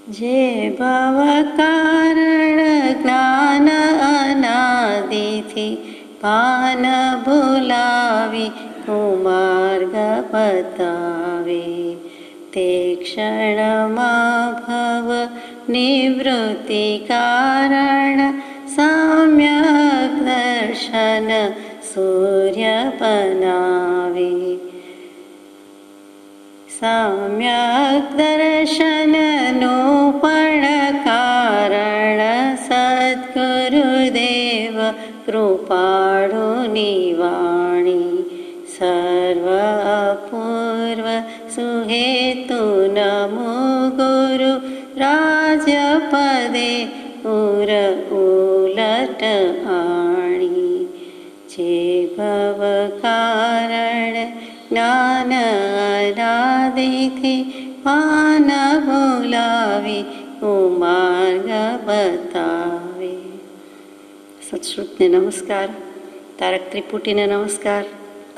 જે ભવ કારણ જ્ઞાન અનાદિથી ભાન ભૂલાવી કુમાર્ગ બતાવે, તે ક્ષણમાં ભવ નિવૃત્તિ કારણ સમ્યક દર્શન સૂર્ય બનાવે. સમ્યક દર્શનનું પણ કારણ સદ્ગુરુદેવ કૃપાળુની વાણી, સર્વ અપૂર્વ સુહેતુ નમો ગુરુ રાજ્ય પદે ઉર ઉલટ આણી. જે ભવ કારણ જ્ઞાન અનાદિથી ભાન ભૂલાવી કુમાર્ગ બતાવે. સત્શ્રુતને નમસ્કાર, તારક ત્રિપુટીને નમસ્કાર,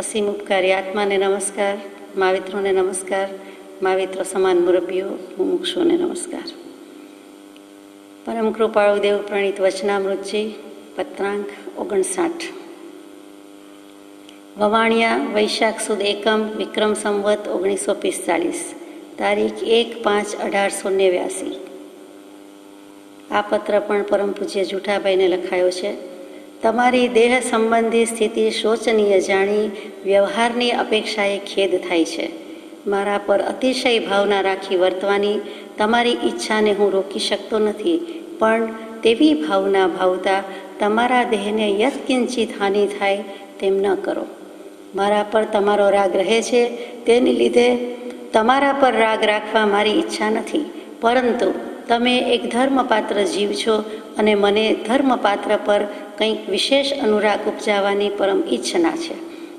અસીમ ઉપકારી આત્માને નમસ્કાર, માવિત્રોને નમસ્કાર, માવિત્રો સમાન મુરબ્બીઓ મુમુક્ષુઓને નમસ્કાર. પરમ કૃપાળુ દેવ પ્રણીત વચનામૃતજી પત્રાંક 59. વવાણિયા વૈશાખ સુદ એકમ વિક્રમ સંવત 1945, તારીખ 1/5/1889. આ પત્ર પણ પરમ પૂજ્ય જુઠાભાઈને લખાયો છે. તમારી દેહ સંબંધી સ્થિતિ શોચનીય જાણી વ્યવહારની અપેક્ષાએ ખેદ થાય છે. મારા પર અતિશય ભાવના રાખી વર્તવાની તમારી ઈચ્છાને હું રોકી શકતો નથી, પણ તેવી ભાવના ભાવતા તમારા દેહને યત્કિંચિત હાનિ થાય તેમ ન કરો. મારા પર તમારો રાગ રહે છે, તેને લીધે તમારા પર રાગ રાખવા મારી ઈચ્છા નથી, પરંતુ તમે એક ધર્મપાત્ર જીવ છો અને મને ધર્મપાત્ર પર કંઈક વિશેષ અનુરાગ ઉપજાવવાની પરમ ઈચ્છના છે.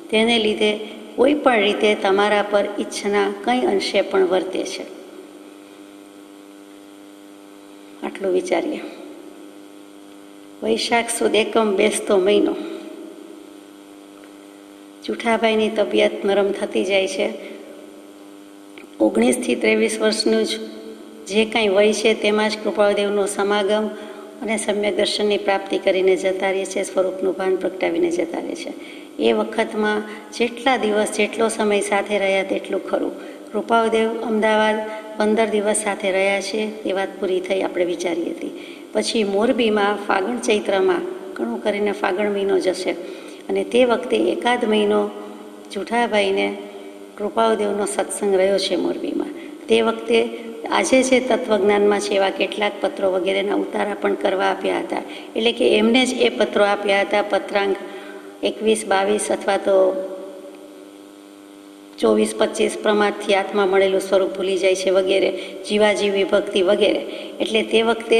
તેને લીધે કોઈ પણ રીતે તમારા પર ઈચ્છના કંઈ અંશે પણ વર્તે છે. આટલું વિચારીએ. વૈશાખ સુદ એકમ બેસતો મહિનો. જુઠાભાઈની તબિયત નરમ થતી જાય છે. 19 થી 23 વર્ષનું જે કાંઈ વય છે તેમાં જ કૃપાળુદેવનો સમાગમ અને સમ્યક દર્શનની પ્રાપ્તિ કરીને જતા રહે છે, સ્વરૂપનું ભાન પ્રગટાવીને જતા રહે છે. એ વખતમાં જેટલા દિવસ જેટલો સમય સાથે રહ્યા તેટલું ખરું. કૃપાળુદેવ અમદાવાદ 15 દિવસ સાથે રહ્યા છે તે વાત પૂરી થઈ આપણે વિચારી હતી. પછી મોરબીમાં ફાગણ ચૈત્રમાં ઘણું કરીને ફાગણ મહિનો જશે અને તે વખતે એકાદ મહિનો જુઠાભાઈને કૃપાળુદેવનો સત્સંગ રહ્યો છે મોરબીમાં. તે વખતે આજે જે તત્વજ્ઞાનમાં છે એવા કેટલાક પત્રો વગેરેના ઉતારા પણ કરવા આપ્યા હતા. એટલે કે એમને જ એ પત્રો આપ્યા હતા. પત્રાંક 21, 22 અથવા તો 24, 25 પ્રમાદથી આત્મા મળેલું સ્વરૂપ ભૂલી જાય છે વગેરે, જીવાજીવ વિભક્તિ વગેરે. એટલે તે વખતે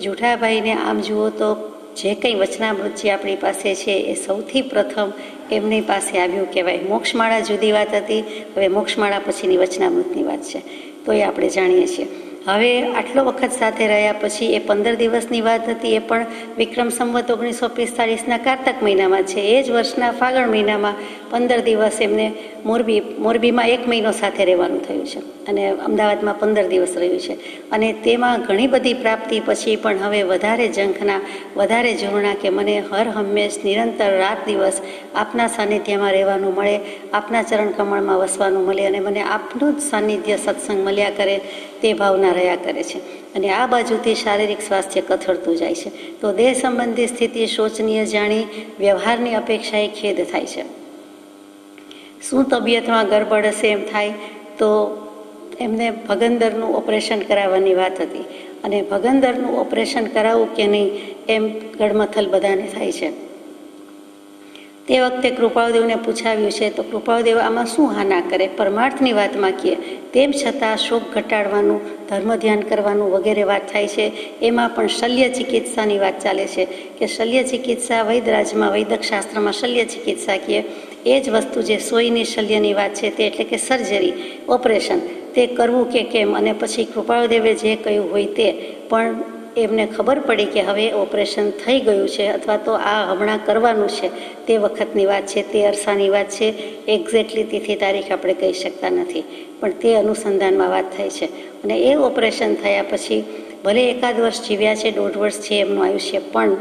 જુઠાભાઈને આમ જુઓ તો જે કંઈ વચનામૃત જે આપણી પાસે છે એ સૌથી પ્રથમ એમની પાસે આવ્યું કહેવાય. મોક્ષમાળા જુદી વાત હતી, હવે મોક્ષમાળા પછીની વચનામૃતની વાત છે તો એ આપણે જાણીએ છીએ. હવે આટલો વખત સાથે રહ્યા પછી એ 15 દિવસની વાત હતી, એ પણ વિક્રમ સંવત 1945ના કારતક મહિનામાં છે. એ જ વર્ષના ફાગણ મહિનામાં 15 દિવસ એમને મોરબીમાં 1 મહિનો સાથે રહેવાનું થયું છે અને અમદાવાદમાં 15 દિવસ રહ્યું છે. અને તેમાં ઘણી બધી પ્રાપ્તિ પછી પણ હવે વધારે ઝંખના, વધારે ઝૂરણા કે મને હર હંમેશ નિરંતર રાત દિવસ આપના સાનિધ્યમાં રહેવાનું મળે, આપના ચરણ કમળમાં વસવાનું મળે અને મને આપનું જ સાનિધ્ય સત્સંગ મળ્યા કરે તે ભાવના રહ્યા કરે છે. અને આ બાજુથી શારીરિક સ્વાસ્થ્ય કથળતું જાય છે. તો દેહ સંબંધી સ્થિતિ શોચનીય જાણી વ્યવહારની અપેક્ષાએ ખેદ થાય છે. શું તબિયતમાં ગરબડ હશે એમ થાય તો એમને ભગંદરનું ઓપરેશન કરાવવાની વાત હતી અને ભગંદરનું ઓપરેશન કરાવવું કે નહીં એમ ગડમથલ બધાને થાય છે. તે વખતે કૃપાળુદેવને પૂછાવ્યું છે તો કૃપાળુદેવ આમાં શું હાના કરે, પરમાર્થની વાતમાં કહે, તેમ છતાં શોક ઘટાડવાનું, ધર્મ ધ્યાન કરવાનું વગેરે વાત થાય છે. એમાં પણ શલ્ય ચિકિત્સાની વાત ચાલે છે કે શલ્ય ચિકિત્સા વૈદરાજમાં, વૈદક શાસ્ત્રમાં શલ્ય ચિકિત્સા કહે. એ જ વસ્તુ જે સોયની શલ્યની વાત છે તે એટલે કે સર્જરી, ઓપરેશન, તે કરવું કે કેમ. અને પછી કૃપાળુદેવે જે કહ્યું હોય તે પણ એમને ખબર પડી કે હવે ઓપરેશન થઈ ગયું છે અથવા તો આ હમણાં કરવાનું છે, તે વખતની વાત છે, તે અરસાની વાત છે. એક્ઝેક્ટલી તિથિ તારીખ આપણે કહી શકતા નથી, પણ તે અનુસંધાનમાં વાત થાય છે. અને એ ઓપરેશન થયા પછી ભલે 1 વર્ષ જીવ્યા છે, 1.5 વર્ષ છે એમનું આયુષ્ય, પણ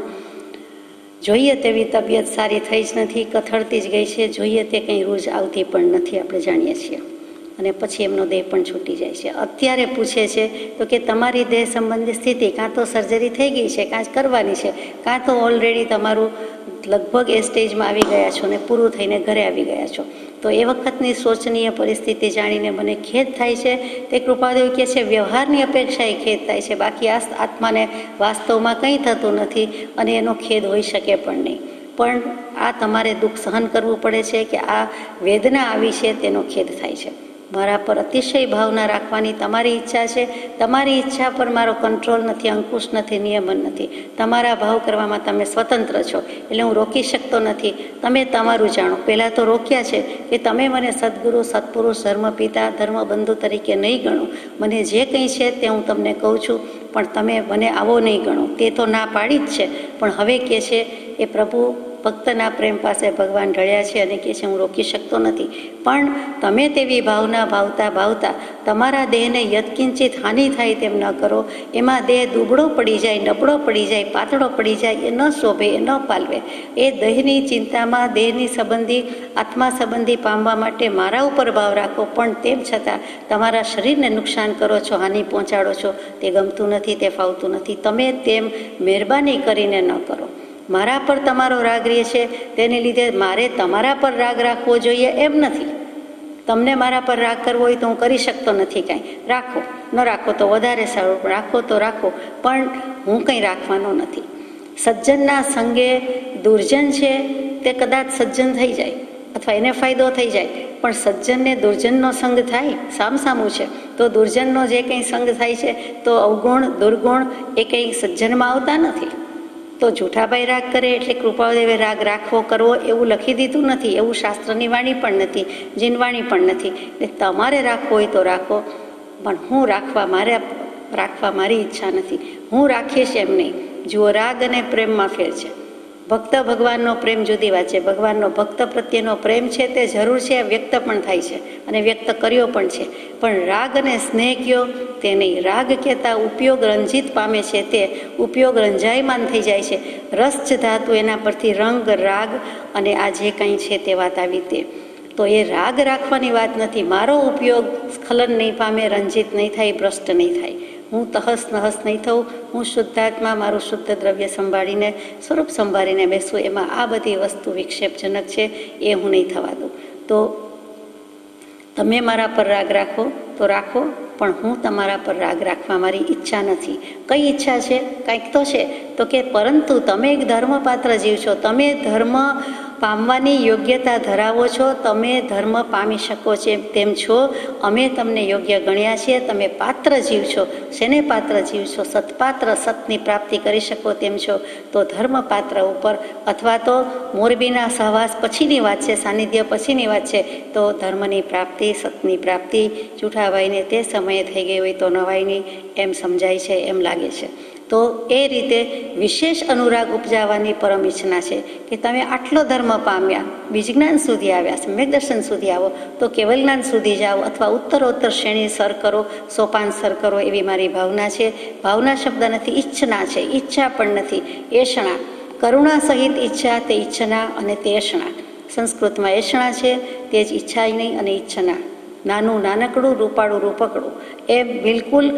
જોઈએ તેવી તબિયત સારી થઈ જ નથી, કથળતી જ ગઈ છે. જોઈએ તે કંઈ રોજ આવતી પણ નથી, આપણે જાણીએ છીએ. અને પછી એમનો દેહ પણ છૂટી જાય છે. અત્યારે પૂછે છે તો કે તમારી દેહ સંબંધી સ્થિતિ કાં તો સર્જરી થઈ ગઈ છે, કાં જ કરવાની છે, કાં તો ઓલરેડી તમારું લગભગ એ સ્ટેજમાં આવી ગયા છો ને પૂરું થઈને ઘરે આવી ગયા છો. તો એ વખતની શોચનીય પરિસ્થિતિ જાણીને મને ખેદ થાય છે. તે કૃપાદેવ કહે છે વ્યવહારની અપેક્ષાએ ખેદ થાય છે, બાકી આ આત્માને વાસ્તવમાં કંઈ થતું નથી અને એનો ખેદ હોઈ શકે પણ નહીં. પણ આ તમારે દુઃખ સહન કરવું પડે છે કે આ વેદના આવી છે તેનો ખેદ થાય છે. મારા પર અતિશય ભાવના રાખવાની તમારી ઈચ્છા છે. તમારી ઈચ્છા પર મારો કંટ્રોલ નથી, અંકુશ નથી, નિયમન નથી. તમારા ભાવ કરવામાં તમે સ્વતંત્ર છો, એટલે હું રોકી શકતો નથી. તમે તમારું જાણો. પહેલાં તો રોક્યા છે કે તમે મને સદગુરુ, સત્પુરુષ, ધર્મપિતા, ધર્મબંધુ તરીકે નહીં ગણો. મને જે કંઈ છે તે હું તમને કહું છું, પણ તમે મને આવો નહીં ગણો. તે તો ના પાડી જ છે, પણ હવે કહે છે એ પ્રભુ ભક્તના પ્રેમ પાસે ભગવાન ઢળ્યા છે અને કહે છે હું રોકી શકતો નથી. પણ તમે તેવી ભાવના ભાવતા તમારા દેહને યત્કિંચિત હાનિ થાય તેમ ન કરો. એમાં દેહ દુબળો પડી જાય, નબળો પડી જાય, પાતળો પડી જાય, એ ન શોભે, એ ન પાલવે. એ દેહની ચિંતામાં દેહની સંબંધી, આત્મા સંબંધી પામવા માટે મારા ઉપર ભાવ રાખો, પણ તેમ છતાં તમારા શરીરને નુકસાન કરો છો, હાનિ પહોંચાડો છો. તે ગમતું નથી, તે ફાવતું નથી. તમે તેમ મહેરબાની કરીને ન કરો. મારા પર તમારો રાગ રહે છે, તેને લીધે મારે તમારા પર રાગ રાખવો જોઈએ એમ નથી. તમને મારા પર રાગ કરવો હોય તો હું કરી શકતો નથી કાંઈ. રાખો, ન રાખો તો વધારે સારું, રાખો તો રાખો, પણ હું કંઈ રાખવાનો નથી. સજ્જનના સંગે દુર્જન છે તે કદાચ સજ્જન થઈ જાય અથવા એને ફાયદો થઈ જાય, પણ સજ્જનને દુર્જનનો સંગ થાય, સામસામું છે. તો દુર્જનનો જે કંઈ સંગ થાય છે તો અવગુણ, દુર્ગુણ એ કંઈ સજ્જનમાં આવતા નથી. તો જૂઠાભાઈ રાગ કરે એટલે કૃપાદેવે રાગ રાખવો કરવો એવું લખી દીધું નથી, એવું શાસ્ત્રની વાણી પણ નથી, જીનવાણી પણ નથી. એટલે તમારે રાખવો હોય તો રાખો, પણ હું રાખવા મારી ઈચ્છા નથી. હું રાખીશ એમ નહીં. જુઓ, રાગ અને પ્રેમમાં ફેર છે. ભક્ત ભગવાનનો પ્રેમ જુદી વાત છે. ભગવાનનો ભક્ત પ્રત્યેનો પ્રેમ છે તે જરૂર છે, વ્યક્ત પણ થાય છે અને વ્યક્ત કર્યો પણ છે. પણ રાગ અને સ્નેહ કયો તે નહીં. રાગ કહેતા ઉપયોગ રંજિત પામે છે, તે ઉપયોગ રંજાયમાન થઈ જાય છે. રસ જ ધાતુ, એના પરથી રંગ, રાગ અને આ જે કંઈ છે તે વાત આવી. તે તો એ રાગ રાખવાની વાત નથી. મારો ઉપયોગ સ્ખલન નહીં પામે, રંજિત નહીં થાય, ભ્રષ્ટ નહીં થાય. હું તહસ નહસ નહીં થવું. હું શુદ્ધાત્મા મારું શુદ્ધ દ્રવ્ય સંભાળીને, સ્વરૂપ સંભાળીને બેસું. એમાં આ બધી વસ્તુ વિક્ષેપજનક છે, એ હું નહીં થવા દઉં. તો તમે મારા પર રાગ રાખો તો રાખો, પણ હું તમારા પર રાગ રાખવા મારી ઈચ્છા નથી. કઈ ઈચ્છા છે? કંઈક તો છે. તો કે પરંતુ તમે એક ધર્મપાત્ર જીવ છો, તમે ધર્મ પામવાની યોગ્યતા ધરાવો છો, તમે ધર્મ પામી શકો છો તેમ છો. અમે તમને યોગ્ય ગણ્યા છીએ. તમે પાત્ર જીવ છો. શેને પાત્ર જીવ છો? સત્પાત્ર, સતની પ્રાપ્તિ કરી શકો તેમ છો. તો ધર્મપાત્ર ઉપર અથવા તો મોરબીના સહવાસ પછીની વાત છે, સાનિધ્ય પછીની વાત છે. તો ધર્મની પ્રાપ્તિ, સતની પ્રાપ્તિ જૂઠાભાઈને તે સમયે થઈ ગઈ હોય તો નવાઈ નહીં, એમ સમજાય છે, એમ લાગે છે. તો એ રીતે વિશેષ અનુરાગ ઉપજાવવાની પરમ ઈચ્છના છે કે તમે આટલો ધર્મ પામ્યા, બીજજ્ઞાન સુધી આવ્યા, સમ્યક દર્શન સુધી આવો, તો કેવલ જ્ઞાન સુધી જાઓ અથવા ઉત્તરોત્તર શ્રેણી સર કરો, સોપાન સર કરો, એવી મારી ભાવના છે. ભાવના શબ્દ નથી, ઈચ્છના છે. ઈચ્છા પણ નથી, એષણા. કરુણા સહિત ઈચ્છા, તે ઈચ્છના અને તે એષણા. સંસ્કૃતમાં એષણા છે, તે જ ઈચ્છા નહીં અને ઈચ્છના. નાનું નાનકડું, રૂપાળું રૂપકડું, એ બિલકુલ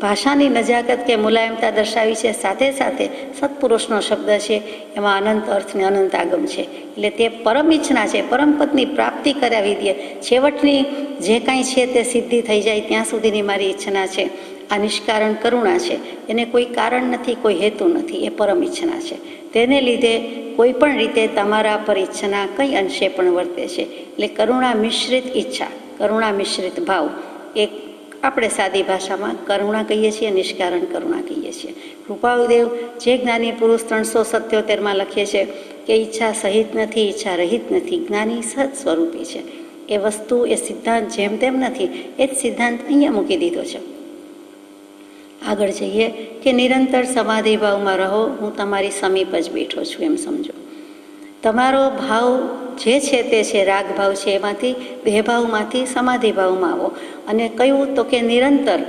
ભાષાની નજાકત કે મુલાયમતા દર્શાવી છે. સાથે સાથે સત્પુરુષનો શબ્દ છે, એમાં અનંત અર્થ ને અનંત આગમ છે. એટલે તે પરમ ઈચ્છના છે. પરમપદની પ્રાપ્તિ કરાવી દે, છેવટની જે કાંઈ છે તે સિદ્ધિ થઈ જાય ત્યાં સુધીની મારી ઈચ્છના છે. આ નિષ્કારણ કરુણા છે. એને કોઈ કારણ નથી, કોઈ હેતુ નથી. એ પરમ ઈચ્છના છે. તેને લીધે કોઈ પણ રીતે તમારા પર ઈચ્છના કઈ અંશે પણ વર્તે છે. એટલે કરુણા મિશ્રિત ઈચ્છા, કરુણા મિશ્રિત ભાવ, એક આપણે સાદી ભાષામાં કરુણા કહીએ છીએ, નિષ્કારણ કરુણા કહીએ છીએ. કૃપાળુદેવ જે જ્ઞાની પુરુષ 377માં લખીએ છે કે ઈચ્છા સહિત નથી, ઈચ્છા રહિત નથી, જ્ઞાની સહજ સ્વરૂપી છે. એ વસ્તુ, એ સિદ્ધાંત જેમ તેમ નથી. એ જ સિદ્ધાંત અહીંયા મૂકી દીધો છે. આગળ જઈએ કે નિરંતર સમાધિ ભાવમાં રહો, હું તમારી સમીપ જ બેઠો છું એમ સમજો. તમારો ભાવ જે છે તે છે રાગ ભાવ છે, એમાંથી દેહભાવમાંથી સમાધિ ભાવમાં આવો. અને કયું તો કે નિરંતર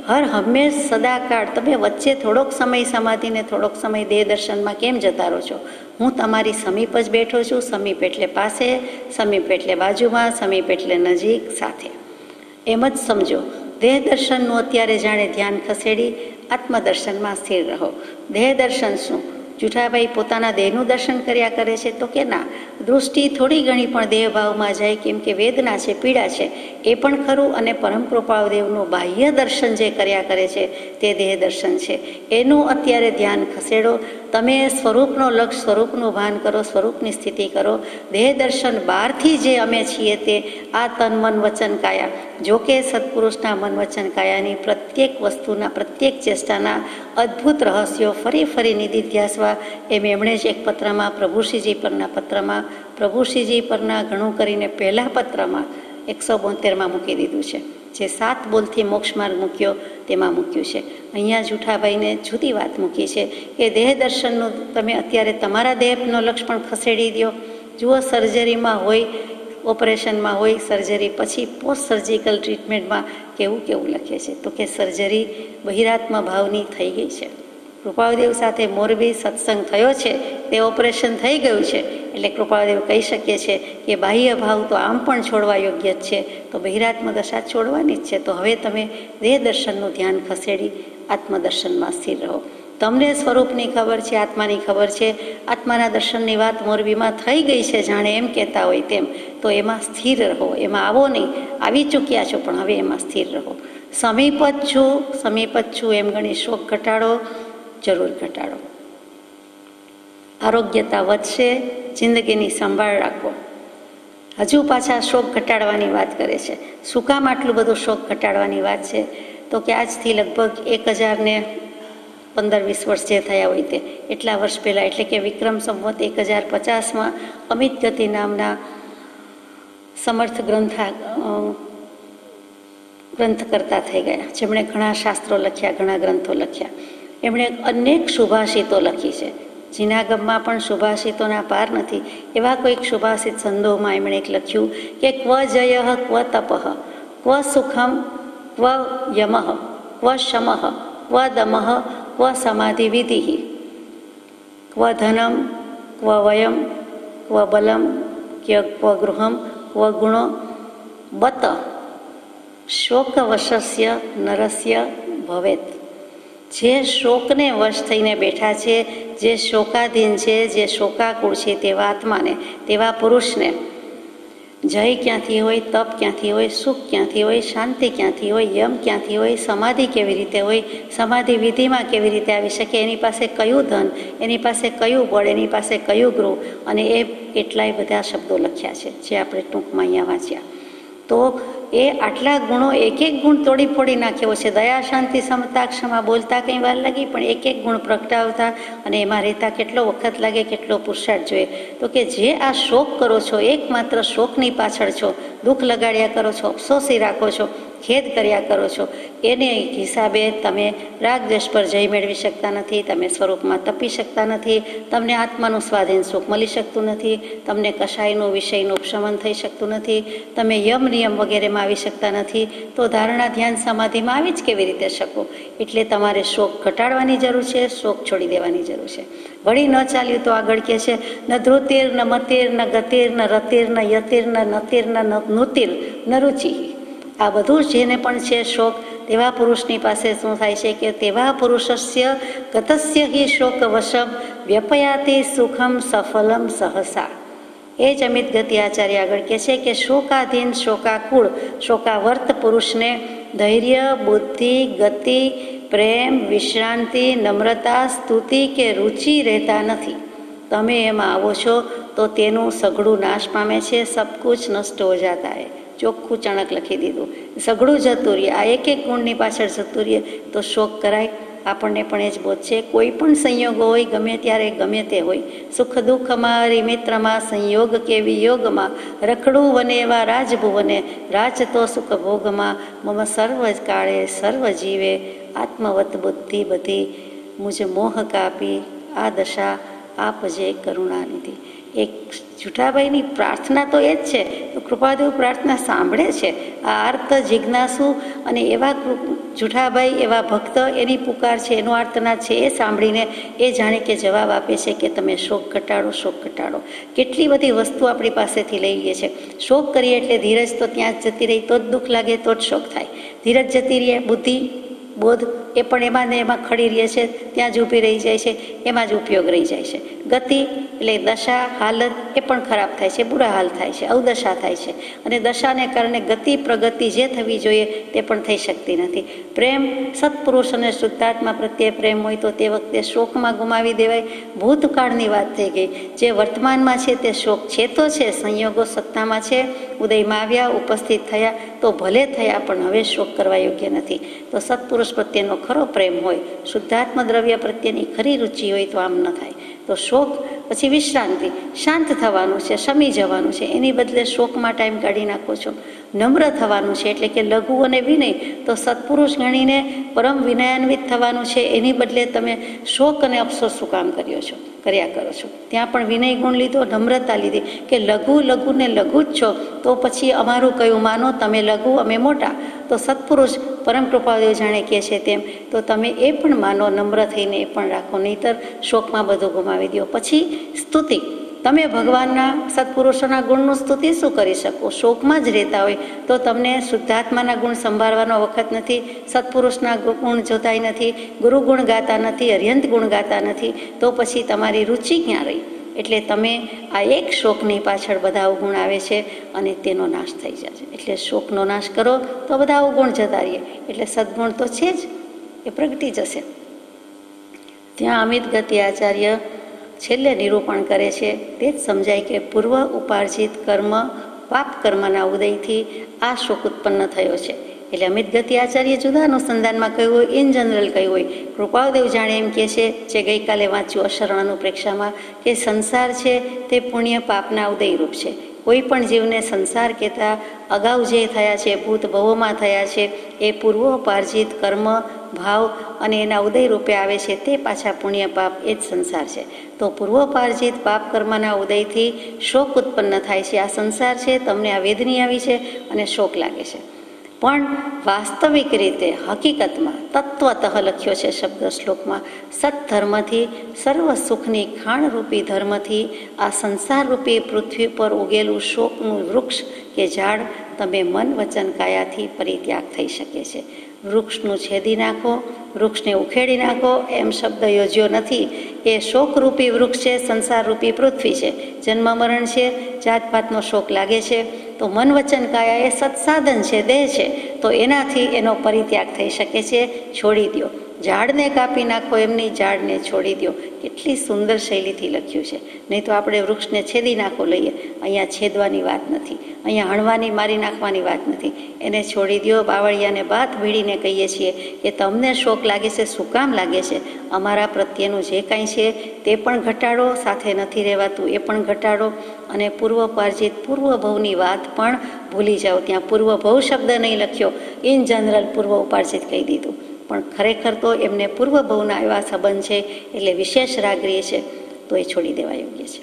હર હંમેશ સદાકાળ તમે વચ્ચે થોડોક સમય સમાધિને થોડોક સમય દેહ દર્શનમાં કેમ જતા રહો છો? હું તમારી સમીપ જ બેઠો છું. સમીપ એટલે પાસે, સમીપ એટલે બાજુમાં, સમીપ એટલે નજીક, સાથે. એમ જ સમજો. દેહ દર્શનનું અત્યારે જાણે ધ્યાન ખસેડી આત્મદર્શનમાં સ્થિર રહો. દેહ દર્શન શું? જુઠાભાઈ પોતાના દેહનું દર્શન કર્યા કરે છે તો કે ના, દૃષ્ટિ થોડી ઘણી પણ દેહભાવમાં જાય, કેમ કે વેદના છે, પીડા છે, એ પણ ખરું. અને પરમ કૃપાળુદેવનું બાહ્ય દર્શન જે કર્યા કરે છે તે દેહ દર્શન છે. એનું અત્યારે ધ્યાન ખસેડો. તમે સ્વરૂપનો લક્ષ, સ્વરૂપનું ભાન કરો, સ્વરૂપની સ્થિતિ કરો. દેહ દર્શન બહારથી જે અમે છીએ તે આ તન મન વચન કાયા, જોકે સત્પુરુષના મન વચન કાયાની પ્રત્યેક વસ્તુના, પ્રત્યેક ચેષ્ટાના અદ્ભુત રહસ્યો ફરી ફરી નિધિધ્યાસવા એમ એમણે જ એક પત્રમાં પ્રભુશ્રીજી પરના પત્રમાં, પ્રભુશ્રીજી પરના ઘણું કરીને પહેલા પત્રમાં 172માં મૂકી દીધું છે. જે 7 બોલથી મોક્ષ માર્ગ મૂક્યો તેમાં મૂક્યું છે. અહીંયા જુઠાભાઈને જુદી વાત મૂકી છે કે દેહ દર્શનનું તમે અત્યારે તમારા દેહનો લક્ષ પણ ખસેડી દો. જુઓ, સર્જરીમાં હોય, ઓપરેશનમાં હોય, સર્જરી પછી પોસ્ટ સર્જિકલ ટ્રીટમેન્ટમાં કેવું કેવું લખે છે તો કે સર્જરી બહિરાત્મ ભાવની થઈ ગઈ છે. કૃપાળુદેવ સાથે મોરબી સત્સંગ થયો છે, તે ઓપરેશન થઈ ગયું છે. એટલે કૃપાળુદેવ કહી શકીએ છે કે બાહ્ય ભાવ તો આમ પણ છોડવા યોગ્ય જ છે, તો બહિરાત્મ દશા છોડવાની જ છે. તો હવે તમે દેહ દર્શનનું ધ્યાન ખસેડી આત્મદર્શનમાં સ્થિર રહો. તમને સ્વરૂપની ખબર છે, આત્માની ખબર છે. આત્માના દર્શનની વાત મોરબીમાં થઈ ગઈ છે, જાણે એમ કહેતા હોય તેમ. તો એમાં સ્થિર રહો. એમાં આવો નહીં, આવી ચૂક્યા છો પણ હવે એમાં સ્થિર રહો. સમીપ જ છું એમ ગણી શોક ઘટાડો, જરૂર ઘટાડો. આરોગ્યતા વધશે, જિંદગીની સંભાળ રાખો. હજુ પાછા શોક ઘટાડવાની વાત કરે છે. શું કામ આટલું બધું શોક ઘટાડવાની વાત છે? તો કે આજથી લગભગ 1015-20 વર્ષ જે થયા હોય તે એટલા વર્ષ પહેલાં, એટલે કે વિક્રમ સંવત 1050માં અમિત ગતિ નામના સમર્થ ગ્રંથકર્તા થઈ ગયા, જેમણે ઘણા શાસ્ત્રો લખ્યા, ઘણા ગ્રંથો લખ્યા. એમણે અનેક સુભાષિતો લખી છે. જીનાગમમાં પણ સુભાષિતોના પાર નથી. એવા કોઈક સુભાષિત સંદોહમાં એમણે એક લખ્યું કે ક્વ જય ક્વ તપઃ ક્વ સુખમ ક્વ યમઃ ક્વ શમઃ ક્વ દમઃ ક્વ સમાધિ વિધિ ક્વ ધનમ ક્વ વયમ ક્વ બલમ ક્વ ગૃહમ ક્વ ગુણો બત શોકવશસ્ય નરસ્ય ભવેત. જે શોકને વશ થઈને બેઠા છે, જે શોકાધીન છે, જે શોકાકુળ છે, તેવા આત્માને, તેવા પુરુષને જય ક્યાંથી હોય, તપ ક્યાંથી હોય, સુખ ક્યાંથી હોય, શાંતિ ક્યાંથી હોય, યમ ક્યાંથી હોય, સમાધિ કેવી રીતે હોય, સમાધિ વિધિમાં કેવી રીતે આવી શકે, એની પાસે કયું ધન, એની પાસે કયું બળ, એની પાસે કયું ગૃહ, અને એ કેટલાય બધા શબ્દો લખ્યા છે જે આપણે ટૂંકમાં અહીંયા વાંચ્યા. તો એ આટલા ગુણો, એક એક ગુણ તોડી ફોડી નાખ્યો છે. દયા, શાંતિ, સમતા, ક્ષમા બોલતા કંઈ વાર લાગી, પણ એક એક ગુણ પ્રગટાવતા અને એમાં રહેતા કેટલો વખત લાગે, કેટલો પુરુષાર્થ જોઈએ. તો કે જે આ શોક કરો છો, એકમાત્ર શોકની પાછળ છો, દુઃખ લગાડ્યા કરો છો, અફસોસી રાખો છો, ખેદ કર્યા કરો છો, એને હિસાબે તમે રાગ દ્વેષ પર જય મેળવી શકતા નથી, તમે સ્વરૂપમાં તપી શકતા નથી, તમને આત્માનું સ્વાધીન સુખ મળી શકતું નથી, તમને કશાયનું વિષયનું ઉપશમન થઈ શકતું નથી, તમે યમ નિયમ વગેરેમાં આવી શકતા નથી. તો ધારણા, ધ્યાન, સમાધિમાં આવી જ કેવી રીતે શકો? એટલે તમારે શોક ઘટાડવાની જરૂર છે, શોક છોડી દેવાની જરૂર છે. વળી ન ચાલ્યું તો આગળ કહે છે ન ધ્રુતિર ન મતિર ન ગતિર ન રતિર ન યતિર ન નતિર ન નુતિર ન રુચિ. આ બધું જેને પણ છે શોક, તેવા પુરુષની પાસે શું થાય છે કે તેવા પુરુષસ્ય ગતસ્ય હિ શોક વશમ વ્યપયાતિ સુખમ સફલમ સહસા. એ જ અમિત ગતિ આચાર્ય આગળ કહે છે કે શોકાધીન, શોકાકુળ, શોકાવર્ત પુરુષને ધૈર્ય, બુદ્ધિ, ગતિ, પ્રેમ, વિશ્રાંતિ, નમ્રતા, સ્તુતિ કે રુચિ રહેતા નથી. તમે એમાં આવો છો તો તેનું સઘળું નાશ પામે છે. સબ કુછ નષ્ટ હો જાતા હૈ. ચોખ્ખું ચણક લખી દીધું. સઘળું જતું રહીએ. આ એક એક ગુણની પાછળ જતું રહીએ તો શોક કરાય. આપણને પણ એ જ બોધ છે. કોઈ પણ સંયોગો હોય, ગમે ત્યારે ગમે તે હોય, સુખ દુઃખ મારી મિત્રમાં, સંયોગ કે વિયોગમાં, રખડું વને એવા રાજભુવને, રાચતો સુખ ભોગમાં, મમ સર્વ કાળે સર્વ જીવે, આત્મવત બુદ્ધિ બધી, મુજ મોહ કાપી આ દશા આપજે કરુણાનિધિ. એક જુઠાભાઈની પ્રાર્થના તો એ જ છે, તો કૃપાદેવ પ્રાર્થના સાંભળે છે. આ આર્ત જિજ્ઞાસુ અને એવા જુઠાભાઈ, એવા ભક્ત, એની પુકાર છે, એનો આર્તનાદ છે, એ સાંભળીને એ જાણે કે જવાબ આપે છે કે તમે શોક ઘટાડો, શોક ઘટાડો. કેટલી બધી વસ્તુ આપણી પાસેથી લઈ લઈએ છે. શોક કરીએ એટલે ધીરજ તો ત્યાં જ જતી રહી, તો જ દુઃખ લાગે, તો જ શોક થાય. ધીરજ જતી રહે, બુદ્ધિ બોધ એ પણ એમાં ને એમાં ખડી રહે છે, ત્યાં જ ઊભી રહી જાય છે, એમાં જ ઉપયોગ રહી જાય છે. ગતિ એટલે દશા, હાલત એ પણ ખરાબ થાય છે, બુરા હાલ થાય છે, અવદશા થાય છે. અને દશાને કારણે ગતિ પ્રગતિ જે થવી જોઈએ તે પણ થઈ શકતી નથી. પ્રેમ, સત્પુરુષ અને શુદ્ધાત્મા પ્રત્યે પ્રેમ હોય તો તે વખતે શોકમાં ગુમાવી દેવાય. ભૂતકાળની વાત થઈ ગઈ. જે વર્તમાનમાં છે તે શોક છે તો છે, સંયોગો સત્તામાં છે, ઉદયમાં આવ્યા, ઉપસ્થિત થયા તો ભલે થયા, પણ હવે શોક કરવા યોગ્ય નથી. તો સત્પુરુષ પ્રત્યેનો ખરો પ્રેમ હોય, શુદ્ધાત્મ દ્રવ્ય પ્રત્યેની ખરી રુચિ હોય તો આમ ન થાય. તો શોક પછી વિશ્રાંતિ, શાંત થવાનું છે, શમી જવાનું છે, એની બદલે શોકમાં ટાઈમ કાઢી નાખો છો. નમ્ર થવાનું છે, એટલે કે લઘુ અને વિનય, તો સત્પુરુષ ગણીને પરમ વિનયાન્વિત થવાનું છે, એની બદલે તમે શોક અને અફસોસ શું કામ કર્યા કરો છો. ત્યાં પણ વિનય ગુણ લીધો, નમ્રતા લીધી કે લઘુ લઘુ ને લઘુ જ છો, તો પછી અમારું કયું માનો, તમે લઘુ અમે મોટા. તો સત્પુરુષ પરમ કૃપાદેવ જાણે કહે છે તેમ, તો તમે એ પણ માનો, નમ્ર થઈને એ પણ રાખો, નહીંતર શોકમાં બધું ગુમાવી દો. પછી સ્તુતિ, તમે ભગવાનના સત્પુરુષોના ગુણનું સ્તુતિ શું કરી શકો? શોકમાં જ રહેતા હોય તો તમને શુદ્ધાત્માના ગુણ સંભાળવાનો વખત નથી, સત્પુરુષના ગુણ જોતાય નથી, ગુરુ ગુણ ગાતા નથી, અર્યંત ગુણ ગાતા નથી, તો પછી તમારી રુચિ ક્યાં રહી? એટલે તમે આ એક શોકની પાછળ બધા અવગુણ આવે છે અને તેનો નાશ થઈ જશે. એટલે શોકનો નાશ કરો તો બધા અવગુણ જતા રહીએ, એટલે સદગુણ તો છે જ, એ પ્રગટી જશે. ત્યાં અમિત ગતિ આચાર્ય છેલ્લે નિરૂપણ કરે છે, તે જ સમજાય કે પૂર્વ ઉપાર્જિત કર્મ, પાપ કર્મના ઉદયથી આ શોક ઉત્પન્ન થયો છે. એટલે અમિત ગતિ આચાર્ય જુદા અનુસંધાનમાં કહ્યું હોય, ઇન જનરલ કહ્યું હોય. કૃપાદેવ જાણે એમ કહે છે, જે ગઈકાલે વાંચ્યું અશરણ અનુપ્રેક્ષામાં, કે સંસાર છે તે પુણ્ય પાપના ઉદયરૂપ છે. કોઈ પણ જીવને સંસાર કહેતા અગાઉ જે થયા છે, ભૂત ભવોમાં થયા છે, એ પૂર્વોપાર્જિત કર્મ, ભાવ અને એના ઉદય રૂપે આવે છે, તે પાછા પુણ્ય પાપ એ જ સંસાર છે. તો પૂર્વોપાર્જિત પાપ કર્મના ઉદયથી શોક ઉત્પન્ન થાય છે. આ સંસાર છે, તમને આ વેદની આવી છે અને શોક લાગે છે. પણ વાસ્તવિક રીતે હકીકતમાં તત્વતઃ લખ્યો છે શબ્દ શ્લોકમાં, સત્ધર્મથી, સર્વ સુખની ખાણરૂપી ધર્મથી આ સંસારરૂપી પૃથ્વી પર ઉગેલું શોકનું વૃક્ષ કે ઝાડ તમે મન વચન કાયાથી પરિત્યાગ થઈ શકે છે. વૃક્ષનું છેદી નાખો, વૃક્ષને ઉખેડી નાખો એમ શબ્દ યોજ્યો નથી. એ શોકરૂપી વૃક્ષ છે, સંસારરૂપી પૃથ્વી છે, જન્મ મરણ છે, જાતપાતનો શોક લાગે છે, તો મન વચન કાયા એ સત્સાધન છે, દેહ છે, તો એનાથી એનો પરિત્યાગ થઈ શકે છે. છોડી દો, ઝાડને કાપી નાખો એમની, ઝાડને છોડી દો. કેટલી સુંદર શૈલીથી લખ્યું છે. નહીં તો આપણે વૃક્ષને છેદી નાખો લઈએ, અહીંયા છેદવાની વાત નથી, અહીંયા હણવાની, મારી નાખવાની વાત નથી. એને છોડી દો. બાવળિયાને બાથ ભીડીને કહીએ છીએ કે તમને શોક લાગે છે, શું કામ લાગે છે? અમારા પ્રત્યેનું જે કાંઈ છે તે પણ ઘટાડો, સાથે નથી રહેવાતું એ પણ ઘટાડો, અને પૂર્વપાર્જિત પૂર્વભવની વાત પણ ભૂલી જાઓ. ત્યાં પૂર્વભવ શબ્દ નહીં લખ્યો, ઇન જનરલ પૂર્વ ઉપાર્જિત કહી દીધું. પણ ખરેખર તો એમને પૂર્વભવના એવા સંબંધ છે, એટલે વિશેષ રાગરીય છે, તો એ છોડી દેવા યોગ્ય છે.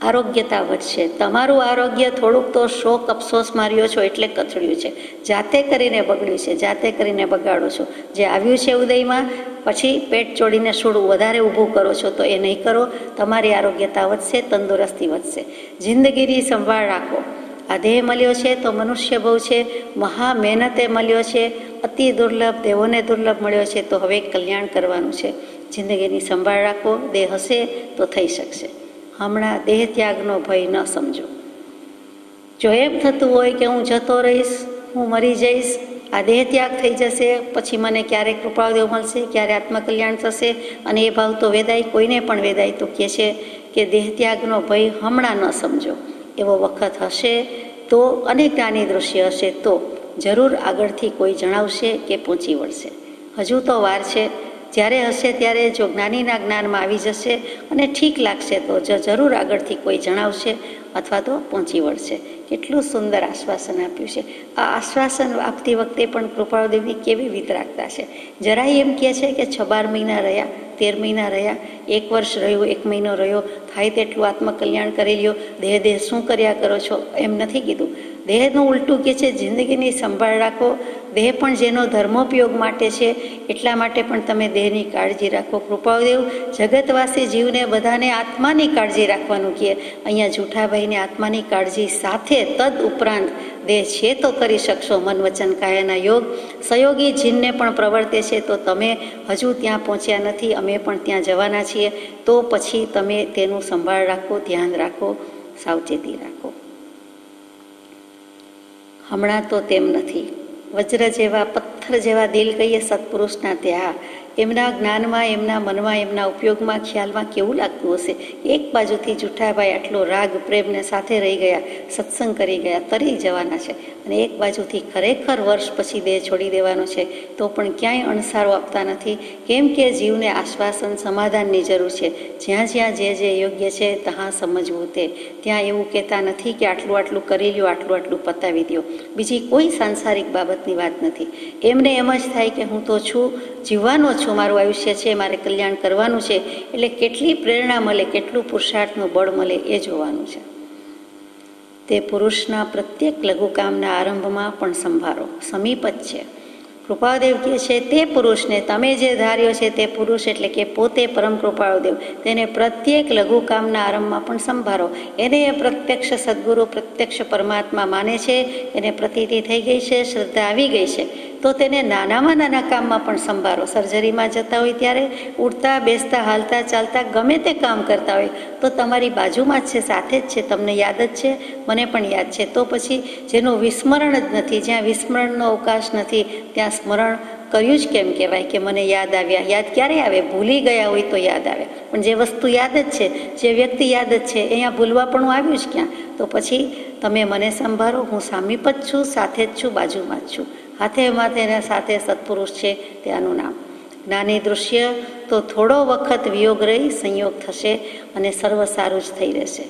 આરોગ્યતા વધશે. તમારું આરોગ્ય થોડુંક તો શોક અફસોસ માર્યો છો એટલે કથળ્યું છે, જાતે કરીને બગડ્યું છે, જાતે કરીને બગાડો છો. જે આવ્યું છે ઉદયમાં, પછી પેટ ચોડીને છોડું વધારે ઊભું કરો છો, તો એ નહીં કરો. તમારી આરોગ્યતા વધશે, તંદુરસ્તી વધશે. જિંદગીની સંભાળ રાખો. આ દેહ મળ્યો છે તો મનુષ્ય ભવ છે, મહા મહેનતે મળ્યો છે, અતિ દુર્લભ, દેવોને દુર્લભ મળ્યો છે, તો હવે કલ્યાણ કરવાનું છે. જિંદગીની સંભાળ રાખો. દેહ હશે તો થઈ શકશે. હમણાં દેહ ત્યાગનો ભય ન સમજો. જો એમ થતું હોય કે હું જતો રહીશ, હું મરી જઈશ, આ દેહ ત્યાગ થઈ જશે, પછી મને ક્યારેક કૃપાદેવ મળશે, ક્યારે આત્મકલ્યાણ થશે, અને એ ભાવ તો વેદાય, કોઈને પણ વેદાય તો કહે છે કે દેહ ત્યાગનો ભય હમણાં ન સમજો. એવો વખત હશે તો, અને જ્ઞાની દૃશ્ય હશે તો જરૂર આગળથી કોઈ જણાવશે કે પહોંચી વળશે. હજુ તો વાર છે. જ્યારે હશે ત્યારે જો જ્ઞાનીના જ્ઞાનમાં આવી જશે અને ઠીક લાગશે તો જરૂર આગળથી કોઈ જણાવશે અથવા તો પહોંચી વળશે. કેટલું સુંદર આશ્વાસન આપ્યું છે. આ આશ્વાસન આપતી વખતે પણ કૃપાળુદેવની કેવી વિતરાગતા છે. જરાય એમ કહે છે કે 6-12 મહિના રહ્યા, 13 મહિના રહ્યા, 1 વર્ષ રહ્યું, 1 મહિનો રહ્યો, થાય તેટલું આત્મકલ્યાણ કરી લ્યો, દેહ શું કર્યા કરો છો, એમ નથી કીધું. દેહનું ઉલટું કહે છે જિંદગીની સંભાળ રાખો. દેહ પણ જેનો ધર્મોપયોગ માટે છે એટલા માટે પણ તમે દેહની કાળજી રાખો. કૃપાળુદેવ જગતવાસી જીવને બધાને આત્માની કાળજી રાખવાનું કહે. અહીંયા જૂઠાભાઈને આત્માની કાળજી સાથે તદ ઉપરાંત દેહ છે તો કરી શકશો મન વચન કાયાના યોગ. સહયોગી જીનને પણ પ્રવર્તે છે તો તમે હજુ ત્યાં પહોંચ્યા નથી, અમે પણ ત્યાં જવાના છીએ. તો પછી તમે તેનું સંભાળ રાખો, ધ્યાન રાખો, સાવચેતી રાખો. હમણાં તો તેમ નથી. વજ્ર જેવા, પથ્થર જેવા દિલ કહીએ સત્પુરુષના ત્યાં, એમના જ્ઞાનમાં, એમના મનમાં, એમના ઉપયોગમાં, ખ્યાલમાં કેવું લાગતું હશે. એક બાજુથી જૂઠાભાઈ આટલો રાગ પ્રેમને સાથે રહી ગયા, સત્સંગ કરી ગયા, તરી જવાના છે, અને એક બાજુથી ખરેખર વર્ષ પછી દેહ છોડી દેવાનો છે તો પણ ક્યાંય અણસારો આપતા નથી. કેમ કે જીવને આશ્વાસન, સમાધાનની જરૂર છે. જ્યાં જ્યાં જે યોગ્ય છે ત્યાં સમજવું તે. ત્યાં એવું કહેતા નથી કે આટલું આટલું કરી લ્યો, આટલું આટલું પતાવી દો. બીજી કોઈ સાંસારિક બાબતની વાત નથી. એમને એમ જ થાય કે હું તો છું, જીવવાનો છું, મારું આયુષ્ય છે, મારે કલ્યાણ કરવાનું છે. એટલે કેટલી પ્રેરણા મળે, કેટલું પુરુષાર્થનું બળ મળે એ જોવાનું છે. તે પુરુષના પ્રત્યેક લઘુકામના આરંભમાં પણ સંભાળો, સમીપ જ છે. કૃપાળુદેવ કહે છે તે પુરુષને તમે જે ધાર્યો છે તે પુરુષ એટલે કે પોતે પરમ કૃપાળુદેવ, તેને પ્રત્યેક લઘુકામના આરંભમાં પણ સંભાળો. એને એ પ્રત્યક્ષ સદગુરુ, પ્રત્યક્ષ પરમાત્મા માને છે, એને પ્રતીતિ થઈ ગઈ છે, શ્રદ્ધા આવી ગઈ છે, તો તેને નાનામાં નાના કામમાં પણ સંભાળો. સર્જરીમાં જતા હોય ત્યારે ઉઠતા, બેસતા, હાલતા, ચાલતા, ગમે તે કામ કરતા હોય તો તમારી બાજુમાં જ છે, સાથે જ છે, તમને યાદ જ છે, મને પણ યાદ છે. તો પછી જેનું વિસ્મરણ જ નથી, જ્યાં વિસ્મરણનો અવકાશ નથી ત્યાં સ્મરણ કર્યું જ કેમ કહેવાય કે મને યાદ આવ્યા. યાદ ક્યારે આવે? ભૂલી ગયા હોય તો યાદ આવે. પણ જે વસ્તુ યાદ જ છે, જે વ્યક્તિ યાદ જ છે, અહીંયા ભૂલવા પણ આવ્યું જ ક્યાં? તો પછી તમે મને સંભાળો, હું સામીપ જ છું, સાથે જ છું, બાજુમાં જ છું. હાથે માથે સાથે સત્પુરુષ છે ત્યાંનું નામ. જ્ઞાની દૃશ્ય તો થોડો વખત વિયોગ રહી સંયોગ થશે અને સર્વ સારું જ થઈ રહેશે.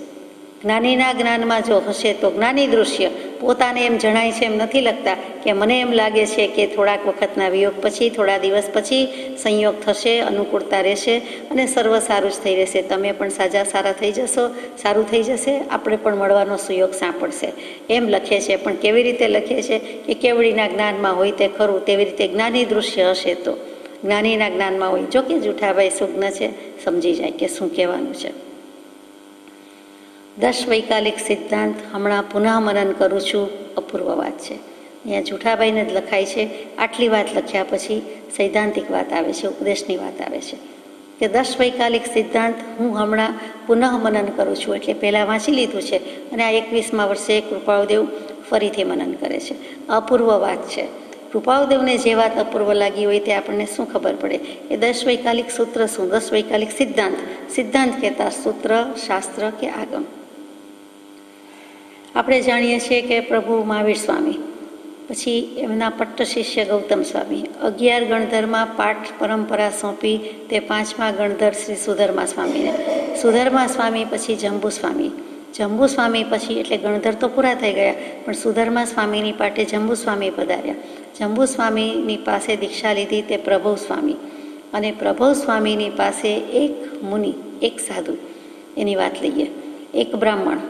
જ્ઞાનીના જ્ઞાનમાં જો હશે તો જ્ઞાની દૃશ્ય પોતાને એમ જણાય છે, એમ નથી લખતા કે મને એમ લાગે છે કે થોડાક વખતના વિયોગ પછી, થોડા દિવસ પછી સંયોગ થશે, અનુકૂળતા રહેશે અને સર્વ સારું જ થઈ રહેશે. તમે પણ સારા થઈ જશો, સારું થઈ જશે, આપણે પણ મળવાનો સુયોગ સાંપડશે. એમ લખે છે. પણ કેવી રીતે લખે છે કે કેવડીના જ્ઞાનમાં હોય તે ખરું, તેવી રીતે જ્ઞાની દૃશ્ય હશે તો જ્ઞાનીના જ્ઞાનમાં હોય. જો કે જૂઠાભાઈ સુજ્ઞ છે, સમજી જાય કે શું કહેવાનું છે. 10 વૈકાલિક સિદ્ધાંત હમણાં પુનઃ મનન કરું છું, અપૂર્વ વાત છે. અહીંયા જૂઠાભાઈને જ લખાય છે. આટલી વાત લખ્યા પછી સૈદ્ધાંતિક વાત આવે છે, ઉપદેશની વાત આવે છે કે 10 વૈકાલિક સિદ્ધાંત હું હમણાં પુનઃ મનન કરું છું. એટલે પહેલાં વાંચી લીધું છે અને આ 21મા વર્ષે કૃપાળુદેવ ફરીથી મનન કરે છે. અપૂર્વ વાત છે. કૃપાળુદેવને જે વાત અપૂર્વ લાગી હોય તે આપણને શું ખબર પડે? એ 10 વૈકાલિક સૂત્ર શું, 10 વૈકાલિક સિદ્ધાંત. સિદ્ધાંત કહેતા સૂત્ર, શાસ્ત્ર કે આગમ. આપણે જાણીએ છીએ કે પ્રભુ મહાવીર સ્વામી, પછી એમના પટ્ટ શિષ્ય ગૌતમ સ્વામી, 11 ગણધરમાં પાઠ પરંપરા સોંપી તે 5મા ગણધર શ્રી સુધર્મા સ્વામીને, સુધર્મા સ્વામી પછી જંબુ સ્વામી, જંબુ સ્વામી પછી એટલે ગણધર તો પૂરા થઈ ગયા પણ સુધર્મા સ્વામીની પાટે જંબુ સ્વામી પધાર્યા. જંબુ સ્વામીની પાસે દીક્ષા લીધી તે પ્રભવ સ્વામી, અને પ્રભવ સ્વામીની પાસે એક મુનિ, એક સાધુ, એની વાત લઈએ, એક બ્રાહ્મણ,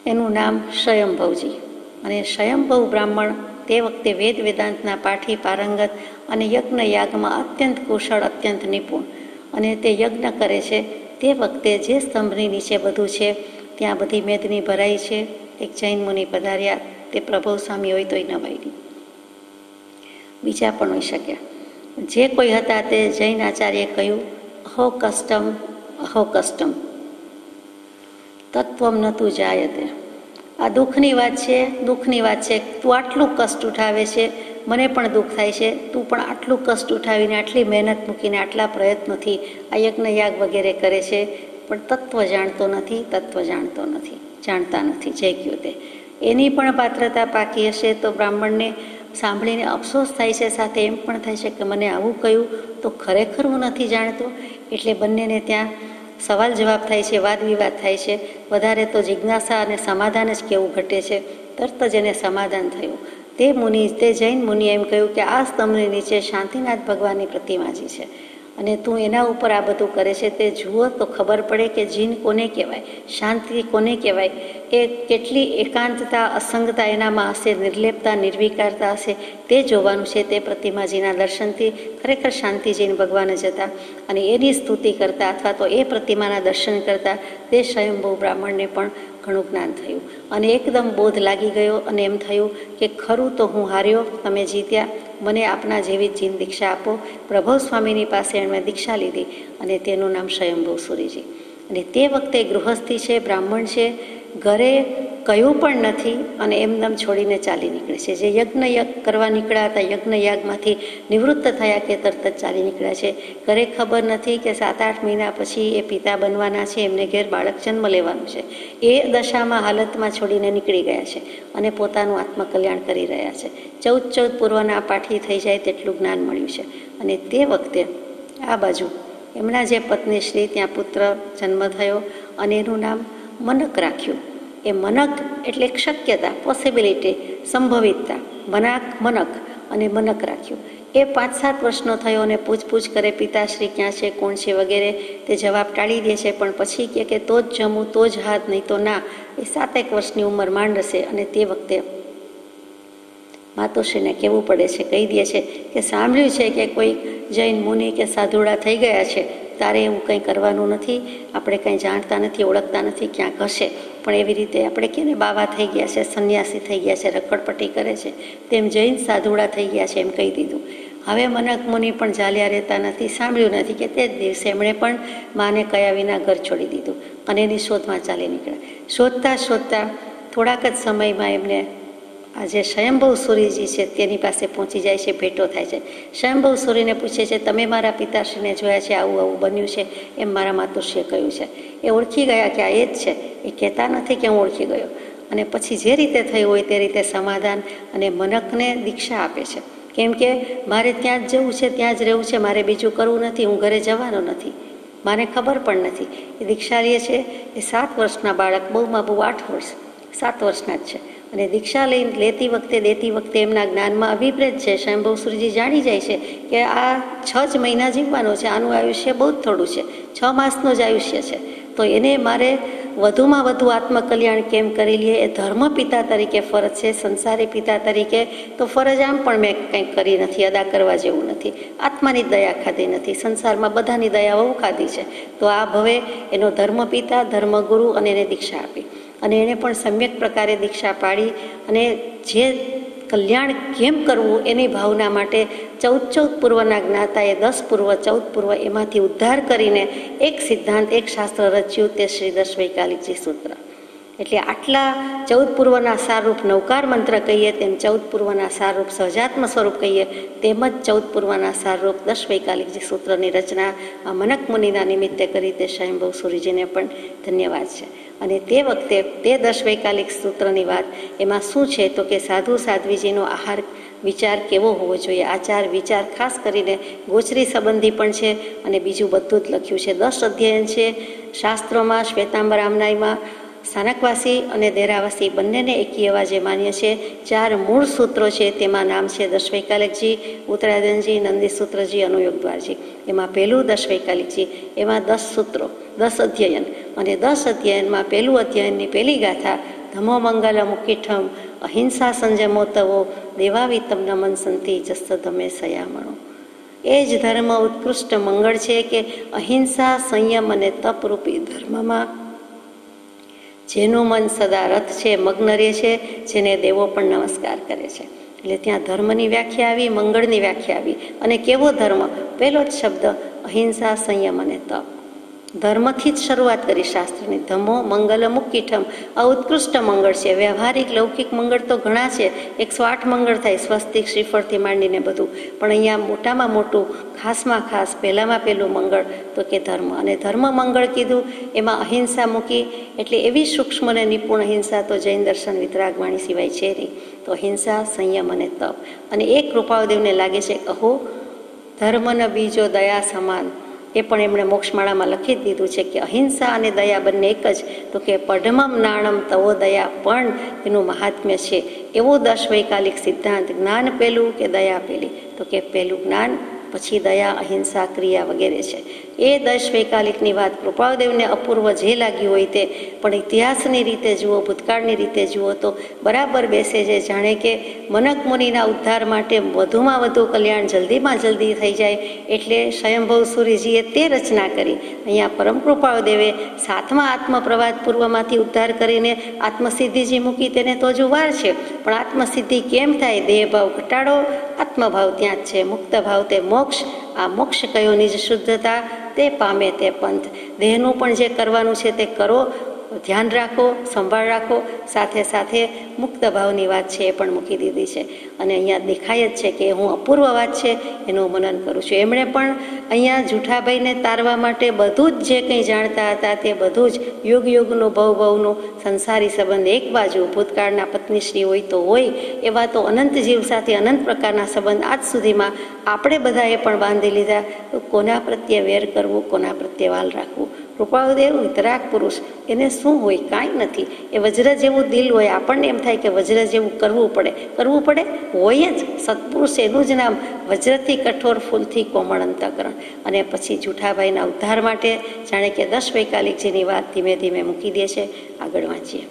એનું નામ સ્વયંભવજી. અને સ્વયંભવ બ્રાહ્મણ તે વખતે વેદ વેદાંતના પાઠી, પારંગત અને યજ્ઞ યાગમાં અત્યંત કુશળ, અત્યંત નિપુણ. અને તે યજ્ઞ કરે છે તે વખતે જે સ્તંભની નીચે બધું છે ત્યાં બધી મેદની ભરાઈ છે. એક જૈન મુનિ પધાર્યા, તે પ્રભવ સ્વામી હોય તોય ન વાયડી, બીજા પણ હોઈ શક્યા. જે કોઈ હતા તે જૈન આચાર્યે કહ્યું, અહો કષ્ટમ તત્વમ નતું જાયતે. આ દુઃખની વાત છે, દુઃખની વાત છે. તું આટલું કષ્ટ ઉઠાવે છે, મને પણ દુઃખ થાય છે. તું પણ આટલું કષ્ટ ઉઠાવીને, આટલી મહેનત મૂકીને, આટલા પ્રયત્નોથી આ યજ્ઞ યાગ વગેરે કરે છે, પણ તત્વ જાણતો નથી, તત્વ જાણતો નથી, જાણતા નથી. જે કહ્યું તે એની પણ પાત્રતા પાકી હશે તો બ્રાહ્મણને સાંભળીને અફસોસ થાય છે, સાથે એમ પણ થાય છે કે મને આવું કહ્યું તો ખરેખર હું નથી જાણતો. એટલે બંનેને ત્યાં સવાલ જવાબ થાય છે, વાદ વિવાદ થાય છે. વધારે તો જિજ્ઞાસા અને સમાધાન જ કેવું ઘટે છે. તરત જ એને સમાધાન થયું. તે જૈન મુનિએ એમ કહ્યું કે આ સ્તંભની નીચે શાંતિનાથ ભગવાનની પ્રતિમાજી છે અને તું એના ઉપર આ બધું કરે છે, તે જુઓ તો ખબર પડે કે જીન કોને કહેવાય, શાંતિ કોને કહેવાય, એ કેટલી એકાંતતા, અસંગતા એનામાં હશે, નિર્લેપતા, નિર્વિકારતા હશે, તે જોવાનું છે. તે પ્રતિમાજીના દર્શનથી ખરેખર શાંતિજીન ભગવાન જ હતા અને એની સ્તુતિ કરતા અથવા તો એ પ્રતિમાના દર્શન કરતા તે સ્વયંભૂ બ્રાહ્મણને પણ ઘણું જ્ઞાન થયું અને એકદમ બોધ લાગી ગયો અને એમ થયું કે ખરું તો હું હાર્યો, તમે જીત્યા, મને આપના જેવી જીન દીક્ષા આપો. પ્રભવ સ્વામીની પાસે એમણે દીક્ષા લીધી અને તેનું નામ સ્વયંભૂ સુરીજી. અને તે વખતે ગૃહસ્થી છે, બ્રાહ્મણ છે, ઘરે કયું પણ નથી અને એમનેમ છોડીને ચાલી નીકળે છે. જે યજ્ઞ કરવા નીકળ્યા હતા, યજ્ઞયાગમાંથી નિવૃત્ત થયા કે તરત જ ચાલી નીકળ્યા છે. ઘરે ખબર નથી કે 7-8 મહિના પછી એ પિતા બનવાના છે, એમને ઘેર બાળક જન્મ લેવાનું છે. એ દશામાં હાલતમાં છોડીને નીકળી ગયા છે અને પોતાનું આત્મકલ્યાણ કરી રહ્યા છે. 14 પૂર્વના પાઠી થઈ જાય તેટલું જ્ઞાન મળ્યું છે. અને તે વખતે આ બાજુ એમના જે પત્ની શ્રી, ત્યાં પુત્ર જન્મ થયો અને એનું નામ મનક રાખ્યું. એ મનક એટલે શક્યતા, પોસિબિલિટી, સંભવિતતા, મનક અને મનક રાખ્યું. એ 5-7 વર્ષનો થયો અને પૂછપૂછ કરે, પિતાશ્રી ક્યાં છે, કોણ છે વગેરે. તે જવાબ ટાળી દે છે, પણ પછી કહે કે તો જ જમું, તો જ હાથ, નહીં તો ના. એ 7 વર્ષની ઉંમર માંડ હશે અને તે વખતે માતોશ્રીને કહેવું પડે છે, કહી દે છે કે સાંભળ્યું છે કે કોઈ જૈન મુનિ કે સાધુડા થઈ ગયા છે, તારે એવું કંઈ કરવાનું નથી, આપણે કંઈ જાણતા નથી, ઓળખતા નથી, ક્યાંક હશે. પણ એવી રીતે આપણે કેને બાવા થઈ ગયા છે, સંન્યાસી થઈ ગયા છે, રખડપટ્ટી કરે છે, તેમ જૈન સાધુડા થઈ ગયા છે એમ કહી દીધું. હવે મનક મુનિ પણ ઝાલ્યા રહેતા નથી, સાંભળ્યું નથી કે તે જ દિવસે એમણે પણ માને કયા વિના ઘર છોડી દીધું અને એની શોધમાં ચાલી નીકળ્યા. શોધતા થોડાક જ સમયમાં એમને આ જે સ્વયંભૂ સુરીજી છે તેની પાસે પહોંચી જાય છે, ભેટો થાય છે. સ્વયંભૂ સુરીને પૂછે છે, તમે મારા પિતાશ્રીને જોયા છે, આવું બન્યું છે, એમ મારા માતુશ્રીએ કહ્યું છે. એ ઓળખી ગયા કે આ એ જ છે. એ કહેતા નથી કે હું ઓળખી ગયો. અને પછી જે રીતે થયું હોય તે રીતે સમાધાન અને મનકને દીક્ષા આપે છે. કેમ કે મારે ત્યાં જ જવું છે, ત્યાં જ રહેવું છે, મારે બીજું કરવું નથી, હું ઘરે જવાનો નથી, મારે ખબર પણ નથી. એ દીક્ષા લે છે. એ 7 વર્ષના બાળક, બહુમાં બહુ 8 વર્ષ, 7 વર્ષના જ છે. અને દીક્ષા લઈને દેતી વખતે એમના જ્ઞાનમાં અભિપ્રેત છે. સ્વયંભૂ સુરીજી જાણી જાય છે કે આ 6 જ મહિના જીવવાનો છે, આનું આયુષ્ય બહુ જ થોડું છે, 6 માસનું જ આયુષ્ય છે. તો એને મારે વધુમાં વધુ આત્મકલ્યાણ કેમ કરી લઈએ, એ ધર્મ પિતા તરીકે ફરજ છે. સંસારી પિતા તરીકે તો ફરજ આમ પણ મેં કંઈક કરી નથી, અદા કરવા જેવું નથી, આત્માની દયા ખાધી નથી, સંસારમાં બધાની દયા બહુ ખાધી છે. તો આ ભવે એનો ધર્મ પિતા, ધર્મગુરુ અને એને દીક્ષા આપી અને એણે પણ સમ્યક પ્રકારે દીક્ષા પાડી અને જે કલ્યાણ કેમ કરવું એની ભાવના માટે 14 પૂર્વના જ્ઞાતાએ 10 પૂર્વ, 14 પૂર્વ એમાંથી ઉદ્ધાર કરીને એક સિદ્ધાંત, એક શાસ્ત્ર રચ્યું, તે શ્રી દશવૈકાલિકજી સૂત્ર. એટલે આટલા 14 પૂર્વના સારરૂપ નવકાર મંત્ર કહીએ તેમ 14 પૂર્વના સારરૂપ સહજાત્મ સ્વરૂપ કહીએ તેમજ 14 પૂર્વના સારરૂપ દશવૈકાલિકજી સૂત્રની રચના આ મનક મુનિના નિમિત્તે કરી તે સ્વયંભૂ સુરીજીને પણ ધન્યવાદ છે. અને તે વખતે તે દશવૈકાલિક સૂત્રની વાત એમાં શું છે તો કે સાધુ સાધ્વીજીનો આહાર વિચાર કેવો હોવો જોઈએ, આચાર વિચાર, ખાસ કરીને ગોચરી સંબંધી પણ છે અને બીજું બધું જ લખ્યું છે. 10 અધ્યયન છે શાસ્ત્રોમાં. શ્વેતાંબર આમનાઈમાં સ્થાનકવાસી અને દેરાવાસી બંનેને એકી એવા જે માન્ય છે. 4 મૂળ સૂત્રો છે, તેમાં નામ છે દશવૈકાલિકજી, ઉત્તરાયણજી, નંદી સૂત્રજી, અનુયોગદ્વારજી. એમાં પહેલું દશવૈકાલિકજી, એમાં 10 સૂત્રો, 10 અધ્યયન અને 10 અધ્યયનમાં પહેલું અધ્યયનની પહેલી ગાથા ધમો મંગલ મુકીઠમ અહિંસા સંજમોતવો દેવાવિતમ નમન સંતિ જસ્ત ધમે સયામણો. એ જ ધર્મ ઉત્કૃષ્ટ મંગળ છે કે અહિંસા, સંયમ અને તપરૂપી ધર્મમાં જેનું મન સદા રથ છે, મગ્ન રહે છે, જેને દેવો પણ નમસ્કાર કરે છે. એટલે ત્યાં ધર્મની વ્યાખ્યા આવી, મંગળની વ્યાખ્યા આવી. અને કેવો ધર્મ? પહેલો જ શબ્દ અહિંસા, સંયમ અને તપ. ધર્મથી જ શરૂઆત કરી શાસ્ત્રની. ધમો મંગલ મુક્કીઠમ, આ ઉત્કૃષ્ટ મંગળ છે. વ્યવહારિક લૌકિક મંગળ તો ઘણા છે, 108 મંગળ થાય, સ્વસ્તિક, શ્રીફળથી માંડીને બધું. પણ અહીંયા મોટામાં મોટું, ખાસમાં ખાસ, પહેલામાં પહેલું મંગળ તો કે ધર્મ. અને ધર્મ મંગળ કીધું એમાં અહિંસા મૂકી, એટલે એવી સૂક્ષ્મ અને નિપુણ અહિંસા તો જૈન દર્શન વિતરાગવાણી સિવાય છે નહીં. તો તો હિંસા, સંયમ અને તપ. અને એક કૃપાળુદેવને લાગે છે અહો ધર્મન બીજો દયા સમાન, એ પણ એમણે મોક્ષમાળામાં લખી જ દીધું છે કે અહિંસા અને દયા બંને એક જ. તો કે પઢમમ નાણમ તવો દયા પણ એનું મહાત્મ્ય છે. એવો દશવૈકાલિક સિદ્ધાંત, જ્ઞાન પહેલું કે દયા પહેલી? તો કે પહેલું જ્ઞાન, પછી દયા, અહિંસા, ક્રિયા વગેરે છે. એ દશવૈકાલિકની વાત કૃપાળુદેવને અપૂર્વ જે લાગ્યું હોય તે, પણ ઇતિહાસની રીતે જુઓ, ભૂતકાળની રીતે જુઓ તો બરાબર બેસે છે. જાણે કે મનક મુનિના ઉદ્ધાર માટે વધુમાં વધુ કલ્યાણ જલ્દીમાં જલ્દી થઈ જાય એટલે સ્વયંભવ સૂર્યજીએ તે રચના કરી. અહીંયા પરમ કૃપાળુદેવે 7મા આત્મપ્રવાદ પૂર્વમાંથી ઉદ્ધાર કરીને આત્મસિદ્ધિજી મૂકી, તેને તો હજુ વાર છે. પણ આત્મસિદ્ધિ કેમ થાય? દેહભાવ ઘટાડો, આત્મભાવ ત્યાં જ છે. મુક્ત ભાવ તે મોક્ષ. આ મોક્ષ કયો? નિજ શુદ્ધતા, તે પામે તે પંથ. દેહનું પણ જે કરવાનું છે તે કરો, ધ્યાન રાખો, સંભાળ રાખો. સાથે સાથે મુક્ત ભાવની વાત છે એ પણ મૂકી દીધી છે. અને અહીંયા દેખાય જ છે કે હું અપૂર્વ વાત છે એનું મનન કરું છું. એમણે પણ અહીંયા જુઠાભાઈને તારવા માટે બધું જ જે કંઈ જાણતા હતા તે બધું જ યુગ યુગનું ભવનું સંસારી સંબંધ એક બાજુ, ભૂતકાળના પત્નીશ્રી હોય તો હોય, એવા તો અનંત જીવ સાથે અનંત પ્રકારના સંબંધ આજ સુધીમાં આપણે બધાએ પણ બાંધી લીધા. કોના પ્રત્યે વેર કરવું, કોના પ્રત્યે વાલ રાખવું? કૃપાળુદેવ વિતરાગ પુરુષ, એને શું હોય? કાંઈ નથી. એ વજ્ર જેવું દિલ હોય. આપણને એમ થાય કે વજ્ર જેવું કરવું પડે, હોય જ. સત્પુરુષ એનું જ નામ. વજ્રથી કઠોર, ફૂલથી કોમળ અંતઃકરણ. અને પછી જુઠાભાઈના ઉદ્ધાર માટે જાણે કે દશવૈકાલિકજીની વાત ધીમે ધીમે મૂકી દે છે. આગળ વાંચીએ.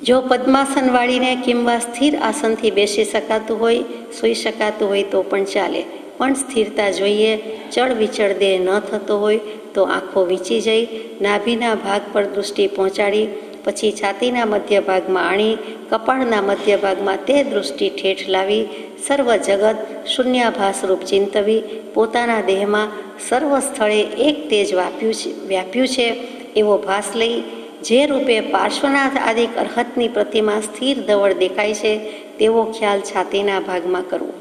જો પદ્માસન વાળીને કિંવા સ્થિર આસનથી બેસી શકાતું હોય, સૂઈ શકાતું હોય તો પણ ચાલે, પણ સ્થિરતા જોઈએ. ચળ વિચળ દેહ ન થતો હોય તો આંખો વીંચી જઈ નાભીના ભાગ પર દૃષ્ટિ પહોંચાડી, પછી છાતીના મધ્ય ભાગમાં આણી કપાળના મધ્ય ભાગમાં તે દૃષ્ટિ ઠેઠ લાવી સર્વ જગત શૂન્યાભાસરૂપ ચિંતવી, પોતાના દેહમાં સર્વ સ્થળે એક તેજ વ્યાપ્યું છે એવો ભાસ લઈ જે રૂપે પાર્શ્વનાથ આદિ અરહતની પ્રતિમા સ્થિર ધવળ દેખાય છે તેવો ખ્યાલ છાતીના ભાગમાં કરવો.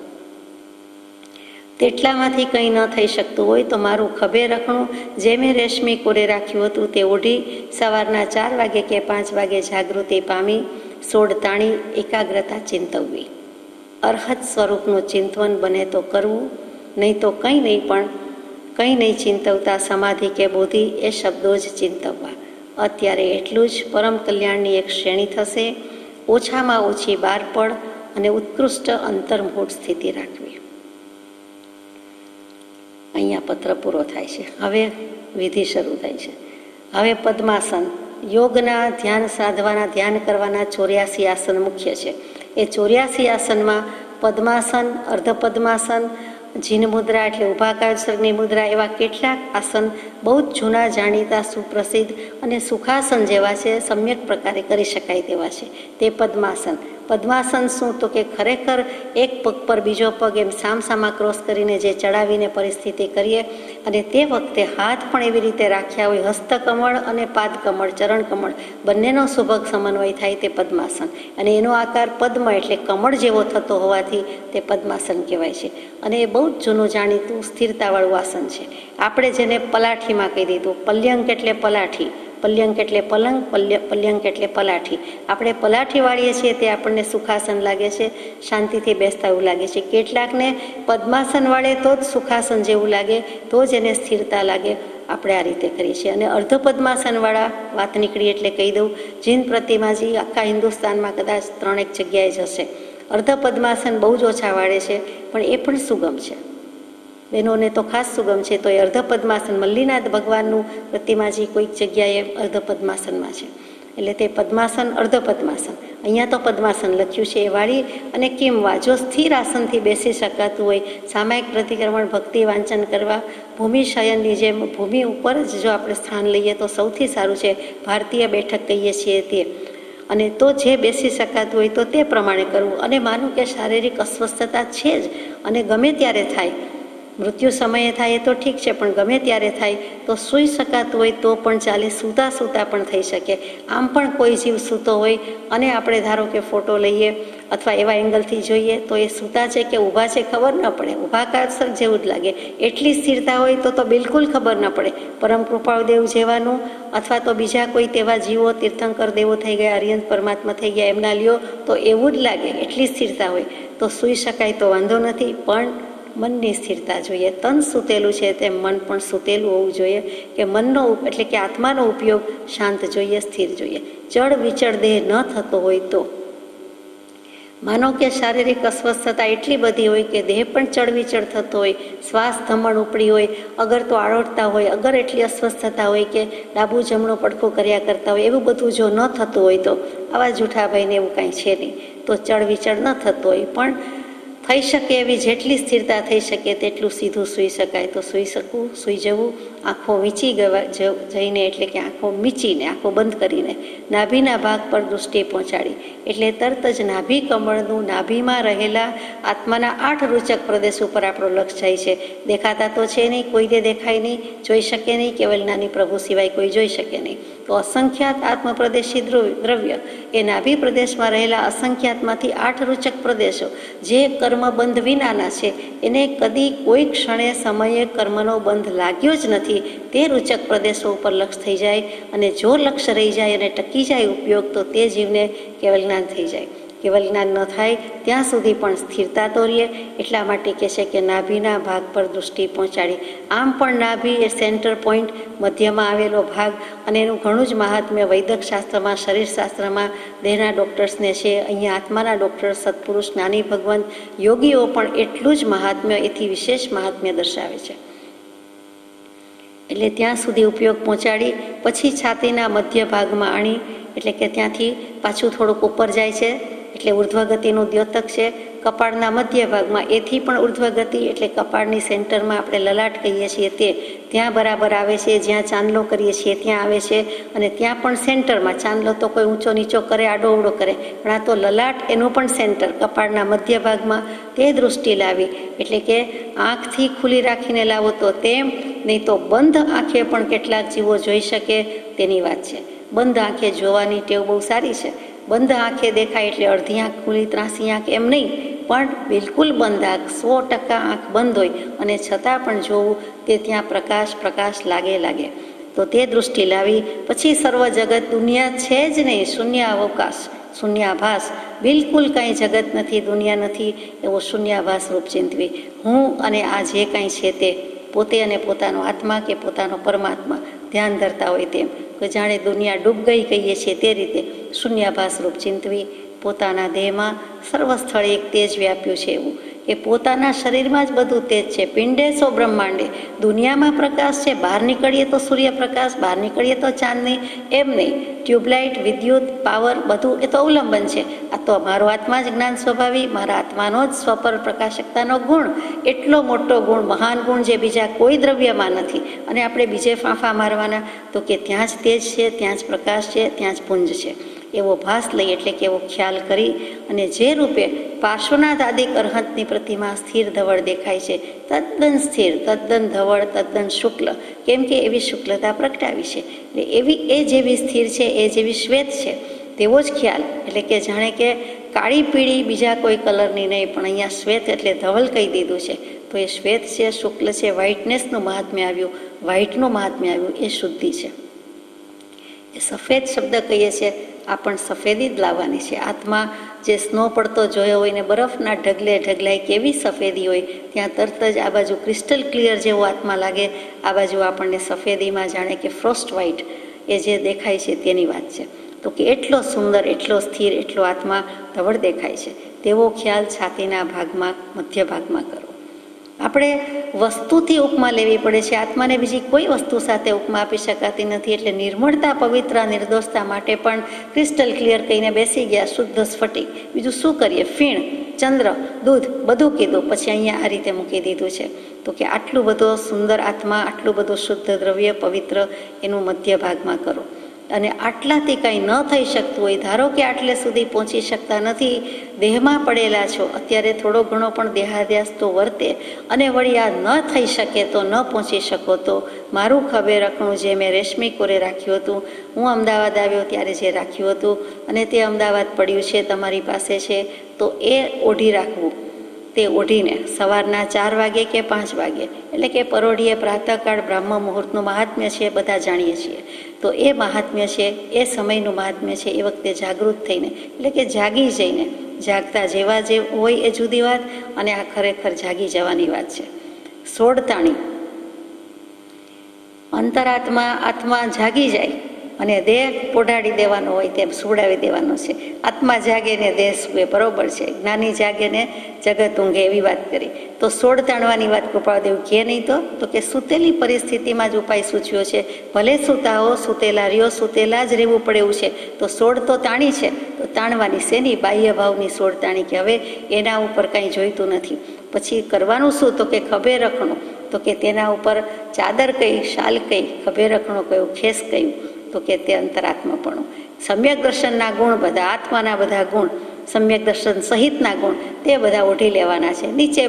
તેટલામાંથી કંઈ ન થઈ શકતું હોય તો મારું ખભે રખણું જે મેં રેશમી કોરે રાખ્યું હતું તે ઓઢી સવારના 4 વાગે કે 5 વાગે જાગૃતિ પામી સોડ તાણી એકાગ્રતા ચિંતવવી. અરહત સ્વરૂપનું ચિંતવન બને તો કરવું, નહીં તો કંઈ નહીં ચિંતવતા સમાધિ કે બોધિ એ શબ્દો જ ચિંતવવા. અત્યારે એટલું જ પરમ કલ્યાણની એક શ્રેણી થશે. ઓછામાં ઓછી 12 પળ અને ઉત્કૃષ્ટ અંતર્મુખ સ્થિતિ રાખવી. અહીંયા પત્ર પૂરો થાય છે. હવે વિધિ શરૂ થાય છે. હવે પદ્માસન, યોગના ધ્યાન સાધવાના, ધ્યાન કરવાના 84 આસન મુખ્ય છે. એ 84 આસનમાં પદ્માસન, અર્ધ પદ્માસન, જીન મુદ્રા એટલે ઊભા કાળસર્ગની મુદ્રા, એવા કેટલાક આસન બહુ જ જૂના, જાણીતા, સુપ્રસિદ્ધ અને સુખાસન જેવા છે, સમ્યક પ્રકારે કરી શકાય તેવા છે. તે પદ્માસન. પદ્માસન શું? તો કે ખરેખર એક પગ પર બીજો પગ એમ સામસામા ક્રોસ કરીને જે ચડાવીને પરિસ્થિતિ કરીએ, અને તે વખતે હાથ પણ એવી રીતે રાખ્યા હોય, હસ્તકમળ અને પાદકમળ, ચરણકમળ બંનેનો સુભગ સમન્વય થાય તે પદ્માસન. અને એનો આકાર પદ્મ એટલે કમળ જેવો થતો હોવાથી તે પદ્માસન કહેવાય છે. અને એ બહુ જ જૂનું જાણીતું સ્થિરતાવાળું આસન છે. આપણે જેને પલાઠીમાં કહી દીધું. પલ્યંક એટલે પલાઠી, પલ્યંક એટલે પલંગ, પલ્યંક એટલે પલાઠી. આપણે પલાઠી વાળીએ છીએ તે આપણને સુખાસન લાગે છે, શાંતિથી બેસતા એવું લાગે છે. કેટલાકને પદ્માસન વાળે તો જ સુખાસન જેવું લાગે, તો જ એને સ્થિરતા લાગે. આપણે આ રીતે કરીએ છીએ. અને અર્ધ પદ્માસન વાળા વાત નીકળી એટલે કહી દઉં, જીન પ્રતિમાજી આખા હિન્દુસ્તાનમાં કદાચ 3 જગ્યાએ જ હશે. અર્ધ પદ્માસન બહુ જ ઓછા વાળે છે, પણ એ પણ સુગમ છે. બહેનોને તો ખાસ સુગમ છે. તો એ અર્ધ પદ્માસન, મલ્લીનાથ ભગવાનનું પ્રતિમાજી કોઈક જગ્યાએ અર્ધ પદ્માસનમાં છે. એટલે તે પદ્માસન, અર્ધ પદ્માસન. અહીંયા તો પદ્માસન લખ્યું છે એ વાળી. અને કિંવા જો સ્થિર આસનથી બેસી શકાતું હોય, સામાયિક પ્રતિક્રમણ, ભક્તિ વાંચન કરવા, ભૂમિ શયનની જેમ ભૂમિ ઉપર જ જો આપણે સ્થાન લઈએ તો સૌથી સારું છે. ભારતીય બેઠક કહીએ છીએ તે. અને તો જે બેસી શકાતું હોય તો તે પ્રમાણે કરવું. અને માનું કે શારીરિક અસ્વસ્થતા છે જ અને ગમે ત્યારે થાય, મૃત્યુ સમયે થાય તો ઠીક છે, પણ ગમે ત્યારે થાય તો સૂઈ શકાતું હોય તો પણ ચાલે, સૂતા સૂતા પણ થઈ શકે. આમ પણ કોઈ જીવ સૂતો હોય અને આપણે ધારો કે ફોટો લઈએ અથવા એવા એંગલથી જોઈએ તો એ સૂતા છે કે ઊભા છે ખબર ન પડે, ઊભા કારસર જેવું જ લાગે. એટલી સ્થિરતા હોય તો બિલકુલ ખબર ન પડે. પરમ કૃપાળુ દેવ જેવાનું અથવા તો બીજા કોઈ તેવા જીવો તીર્થંકર દેવો થઈ ગયા, અરિયંત પરમાત્મા થઈ ગયા, એમના લ્યો તો એવું જ લાગે. એટલી સ્થિરતા હોય તો સૂઈ શકાય તો વાંધો નથી, પણ મનની સ્થિરતા જોઈએ. તન સૂતેલું છે તેમ મન પણ સૂતેલું હોવું જોઈએ, કે મનનો એટલે કે આત્માનો ઉપયોગ શાંત જોઈએ, સ્થિર જોઈએ. ચડ વિચળ દેહ ન થતો હોય તો માનો કે શારીરિક અસ્વસ્થતા એટલી બધી હોય કે દેહ પણ ચડવિચળ થતો હોય, શ્વાસ ધમણ ઉપડી હોય, અગર તો આળોટતા હોય, અગર એટલી અસ્વસ્થતા હોય કે ડાબું જમણું પડખું કર્યા કરતા હોય, એવું બધું જો ન થતું હોય તો આવા જૂઠાભાઈને એવું કાંઈ છે નહીં. તો ચડવિચળ ન થતો હોય પણ થઈ શકે એવી જેટલી સ્થિરતા થઈ શકે તેટલું સીધું સૂઈ શકાય તો સૂઈ શકવું, સૂઈ જવું. આંખો મીચી જઈને એટલે કે આંખો મીચીને, આંખો બંધ કરીને નાભીના ભાગ પર દૃષ્ટિ પહોંચાડી એટલે તરત જ નાભી કમળનું નાભીમાં રહેલા આત્માના 8 રૂચક પ્રદેશ ઉપર આપણો લક્ષ જાય છે. દેખાતા તો છે નહીં, કોઈને દેખાય નહીં, જોઈ શકે નહીં, કેવલ નાની પ્રભુ સિવાય કોઈ જોઈ શકે નહીં. તો અસંખ્યાત આત્મપ્રદેશી દ્રવ્ય એ નાભી પ્રદેશમાં રહેલા અસંખ્યાતમાંથી 8 રૂચક પ્રદેશો જે કર્મબંધ વિનાના છે, એને કદી કોઈ ક્ષણે સમયે કર્મનો બંધ લાગ્યો જ નથી. તે રૂચક પ્રદેશો ઉપર લક્ષ થઈ જાય અને જો લક્ષ રહી જાય અને ટકી જાય ઉપયોગ તો તે જીવને કેવલ જ્ઞાન થઈ જાય. કેવલ જ્ઞાન ન થાય ત્યાં સુધી પણ સ્થિરતા તો રહે. એટલા માટે કહે છે કે નાભીના ભાગ પર દૃષ્ટિ પહોંચાડી. આમ પણ નાભી એ સેન્ટર પોઈન્ટ, મધ્યમાં આવેલો ભાગ, અને એનું ઘણું જ મહાત્મ્ય વૈદક શાસ્ત્રમાં, શરીર શાસ્ત્રમાં દેહના ડૉક્ટર્સને છે. અહીંયા આત્માના ડૉક્ટર, સત્પુરુષ, જ્ઞાની ભગવંત, યોગીઓ પણ એટલું જ મહાત્મ્ય, એથી વિશેષ મહાત્મ્ય દર્શાવે છે. એટલે ત્યાં સુધી ઉપયોગ પહોંચાડી પછી છાતીના મધ્ય ભાગમાં આણી એટલે કે ત્યાંથી પાછું થોડુંક ઉપર જાય છે એટલે ઉર્ધ્વગતિનું દ્યોતક છે. કપાળના મધ્ય ભાગમાં એથી પણ ઉર્ધ્વગતિ એટલે કપાળની સેન્ટરમાં આપણે લલાટ કહીએ છીએ તે ત્યાં બરાબર આવે છે. જ્યાં ચાંદલો કરીએ છીએ ત્યાં આવે છે અને ત્યાં પણ સેન્ટરમાં. ચાંદલો તો કોઈ ઊંચો નીચો કરે, આડો અવડો કરે, પણ આ તો લલાટ એનું પણ સેન્ટર કપાળના મધ્ય ભાગમાં તે દૃષ્ટિ લાવી. એટલે કે આંખથી ખુલ્લી રાખીને લાવો તો તેમ, નહીં તો બંધ આંખે પણ કેટલાક જીવો જોઈ શકે તેની વાત છે. બંધ આંખે જોવાની ટેવ બહુ સારી છે. બંધ આંખે દેખાય એટલે અડધી આંખ ખુલ્લી, ત્રાસી આંખ એમ નહીં, પણ બિલકુલ બંધ આંખ, 100% આંખ બંધ હોય અને છતાં પણ જોવું તે ત્યાં પ્રકાશ લાગે. તો તે દૃષ્ટિ લાવી પછી સર્વ જગત દુનિયા છે જ નહીં, શૂન્ય અવકાશ, શૂન્યાભાસ, બિલકુલ કાંઈ જગત નથી, દુનિયા નથી, એવો શૂન્યાભાસ રૂપ ચિંતવી. હું અને આ જે કાંઈ છે તે પોતે અને પોતાનો આત્મા કે પોતાનો પરમાત્મા ધ્યાન ધરતા હોય તેમ, કે જાણે દુનિયા ડૂબ ગઈ કહીએ છીએ તે રીતે શૂન્યાભાસ રૂપ ચિંતવી. પોતાના દેહમાં સર્વ સ્થળે એક તેજ વ્યાપ્યું છે એવું, કે પોતાના શરીરમાં જ બધું તેજ છે. પિંડે સો બ્રહ્માંડે, દુનિયામાં પ્રકાશ છે, બહાર નીકળીએ તો સૂર્યપ્રકાશ, બહાર નીકળીએ તો ચાંદની, એમ નહીં. ટ્યુબલાઇટ, વિદ્યુત, પાવર બધું એ તો અવલંબન છે. આ તો મારો આત્મા જ જ્ઞાન સ્વભાવી, મારા આત્માનો જ સ્વપર પ્રકાશકતાનો ગુણ, એટલો મોટો ગુણ, મહાન ગુણ જે બીજા કોઈ દ્રવ્યમાં નથી. અને આપણે બીજે ફાંફા મારવાના તો કે ત્યાં જ તેજ છે, ત્યાં જ પ્રકાશ છે, ત્યાં જ પુંજ છે, એવો ભાસ લઈ એટલે કે એવો ખ્યાલ કરી અને જે રૂપે પાર્શ્વનાથ આદિક અરહંતની પ્રતિમા સ્થિર ધવળ દેખાય છે, તદ્દન સ્થિર, તદ્દન ધવળ, તદ્દન શુક્લ, કેમ કે એવી શુક્લતા પ્રગટાવી છે. એટલે એવી એ જેવી સ્થિર છે, એ જેવી શ્વેત છે, તેવો જ ખ્યાલ. એટલે કે જાણે કે કાળી પીળી બીજા કોઈ કલરની નહીં, પણ અહીંયા શ્વેત એટલે ધવલ કહી દીધું છે. તો એ શ્વેત છે, શુક્લ છે, વ્હાઇટનેસનું મહાત્મ્ય આવ્યું, વ્હાઇટનું મહાત્મ્ય આવ્યું, એ શુદ્ધિ છે. એ સફેદ શબ્દ કહીએ છીએ, આ પણ સફેદી જ લાવવાની છે. આત્મા જે સ્નો પડતો જોયો હોય ને બરફના ઢગલે ઢગલાય કેવી સફેદી હોય, ત્યાં તરત જ આ બાજુ ક્રિસ્ટલ ક્લિયર જેવો આત્મા લાગે, આ બાજુ આપણને સફેદીમાં જાણે કે ફ્રોસ્ટ વ્હાઇટ એ જે દેખાય છે તેની વાત છે. તો કે એટલો સુંદર, એટલો સ્થિર, એટલો આત્મા ધવળ દેખાય છે, તેવો ખ્યાલ છાતીના ભાગમાં, મધ્ય ભાગમાં કરો. આપણે વસ્તુથી ઉપમા લેવી પડે છે, આત્માને બીજી કોઈ વસ્તુ સાથે ઉપમા આપી શકાતી નથી. એટલે નિર્મળતા, પવિત્ર, નિર્દોષતા માટે પણ ક્રિસ્ટલ ક્લિયર કહીને બેસી ગયા, શુદ્ધ સ્ફટિક. બીજું શું કરીએ? ફીણ, ચંદ્ર, દૂધ બધું કીધું, પછી અહીંયા આ રીતે મૂકી દીધું છે. તો કે આટલું બધો સુંદર આત્મા, આટલું બધું શુદ્ધ દ્રવ્ય, પવિત્ર, એનું મધ્ય ભાગમાં કરો. અને આટલાથી કંઈ ન થઈ શકતું હોય, ધારો કે આટલે સુધી પહોંચી શકતા નથી, દેહમાં પડેલા છો, અત્યારે થોડો ઘણો પણ દેહાદ્યાસ તો વર્તે, અને વળી આ ન થઈ શકે તો ન પહોંચી શકો તો મારું ખભે રખણું જે મેં રેશમી કોરે રાખ્યું હતું, હું અમદાવાદ આવ્યો ત્યારે જે રાખ્યું હતું અને તે અમદાવાદ પડ્યું છે, તમારી પાસે છે, તો એ ઓઢી રાખવું. તે ઓઢીને સવારના 4 વાગે કે 5 વાગે, એટલે કે પરોઢીએ પ્રાતઃકાળ બ્રાહ્મ મુહૂર્તનું મહાત્મ્ય છે, બધા જાણીએ છીએ. તો એ મહાત્મ્ય છે, એ સમયનું મહાત્મ્ય છે, એ વખતે જાગૃત થઈને, એટલે કે જાગી જઈને, જાગતા જેવા જે હોય એ જુદી વાત, અને આ ખરેખર જાગી જવાની વાત છે. 16 તાણી અંતરાત્મા, આત્મા જાગી જાય અને દેહ પોઢાડી દેવાનો હોય તેમ સુવડાવી દેવાનો છે. આત્મા જાગે ને દેહ સૂવે, બરોબર છે. જ્ઞાની જાગે ને જગત ઊંઘે, એવી વાત કરી. તો 16 તાણવાની વાત કૃપાળદેવ કહે નહીં તો કે સૂતેલી પરિસ્થિતિમાં જ ઉપાય સૂચ્યો છે. ભલે સૂતા હો, સૂતેલા રહ્યો, સૂતેલા જ રહેવું પડે એવું છે. તો 16 તો તાણી છે, તો તાણવાની શેની? બાહ્ય ભાવની 16 તાણી, કે હવે એના ઉપર કાંઈ જોઈતું નથી. પછી કરવાનું શું? તો કે ખભે રખણું, તો કે તેના ઉપર ચાદર કઈ, શાલ કઈ, ખભે રખણું કયું, ખેસ કયું, તો કે તે અંતરાત્માપણું. સમ્યક દર્શનના ગુણ બધા, આત્માના બધા ગુણ, સમ્યક દર્શન સહિતના ગુણ, તે બધા ઓઢી લેવાના છે. નીચે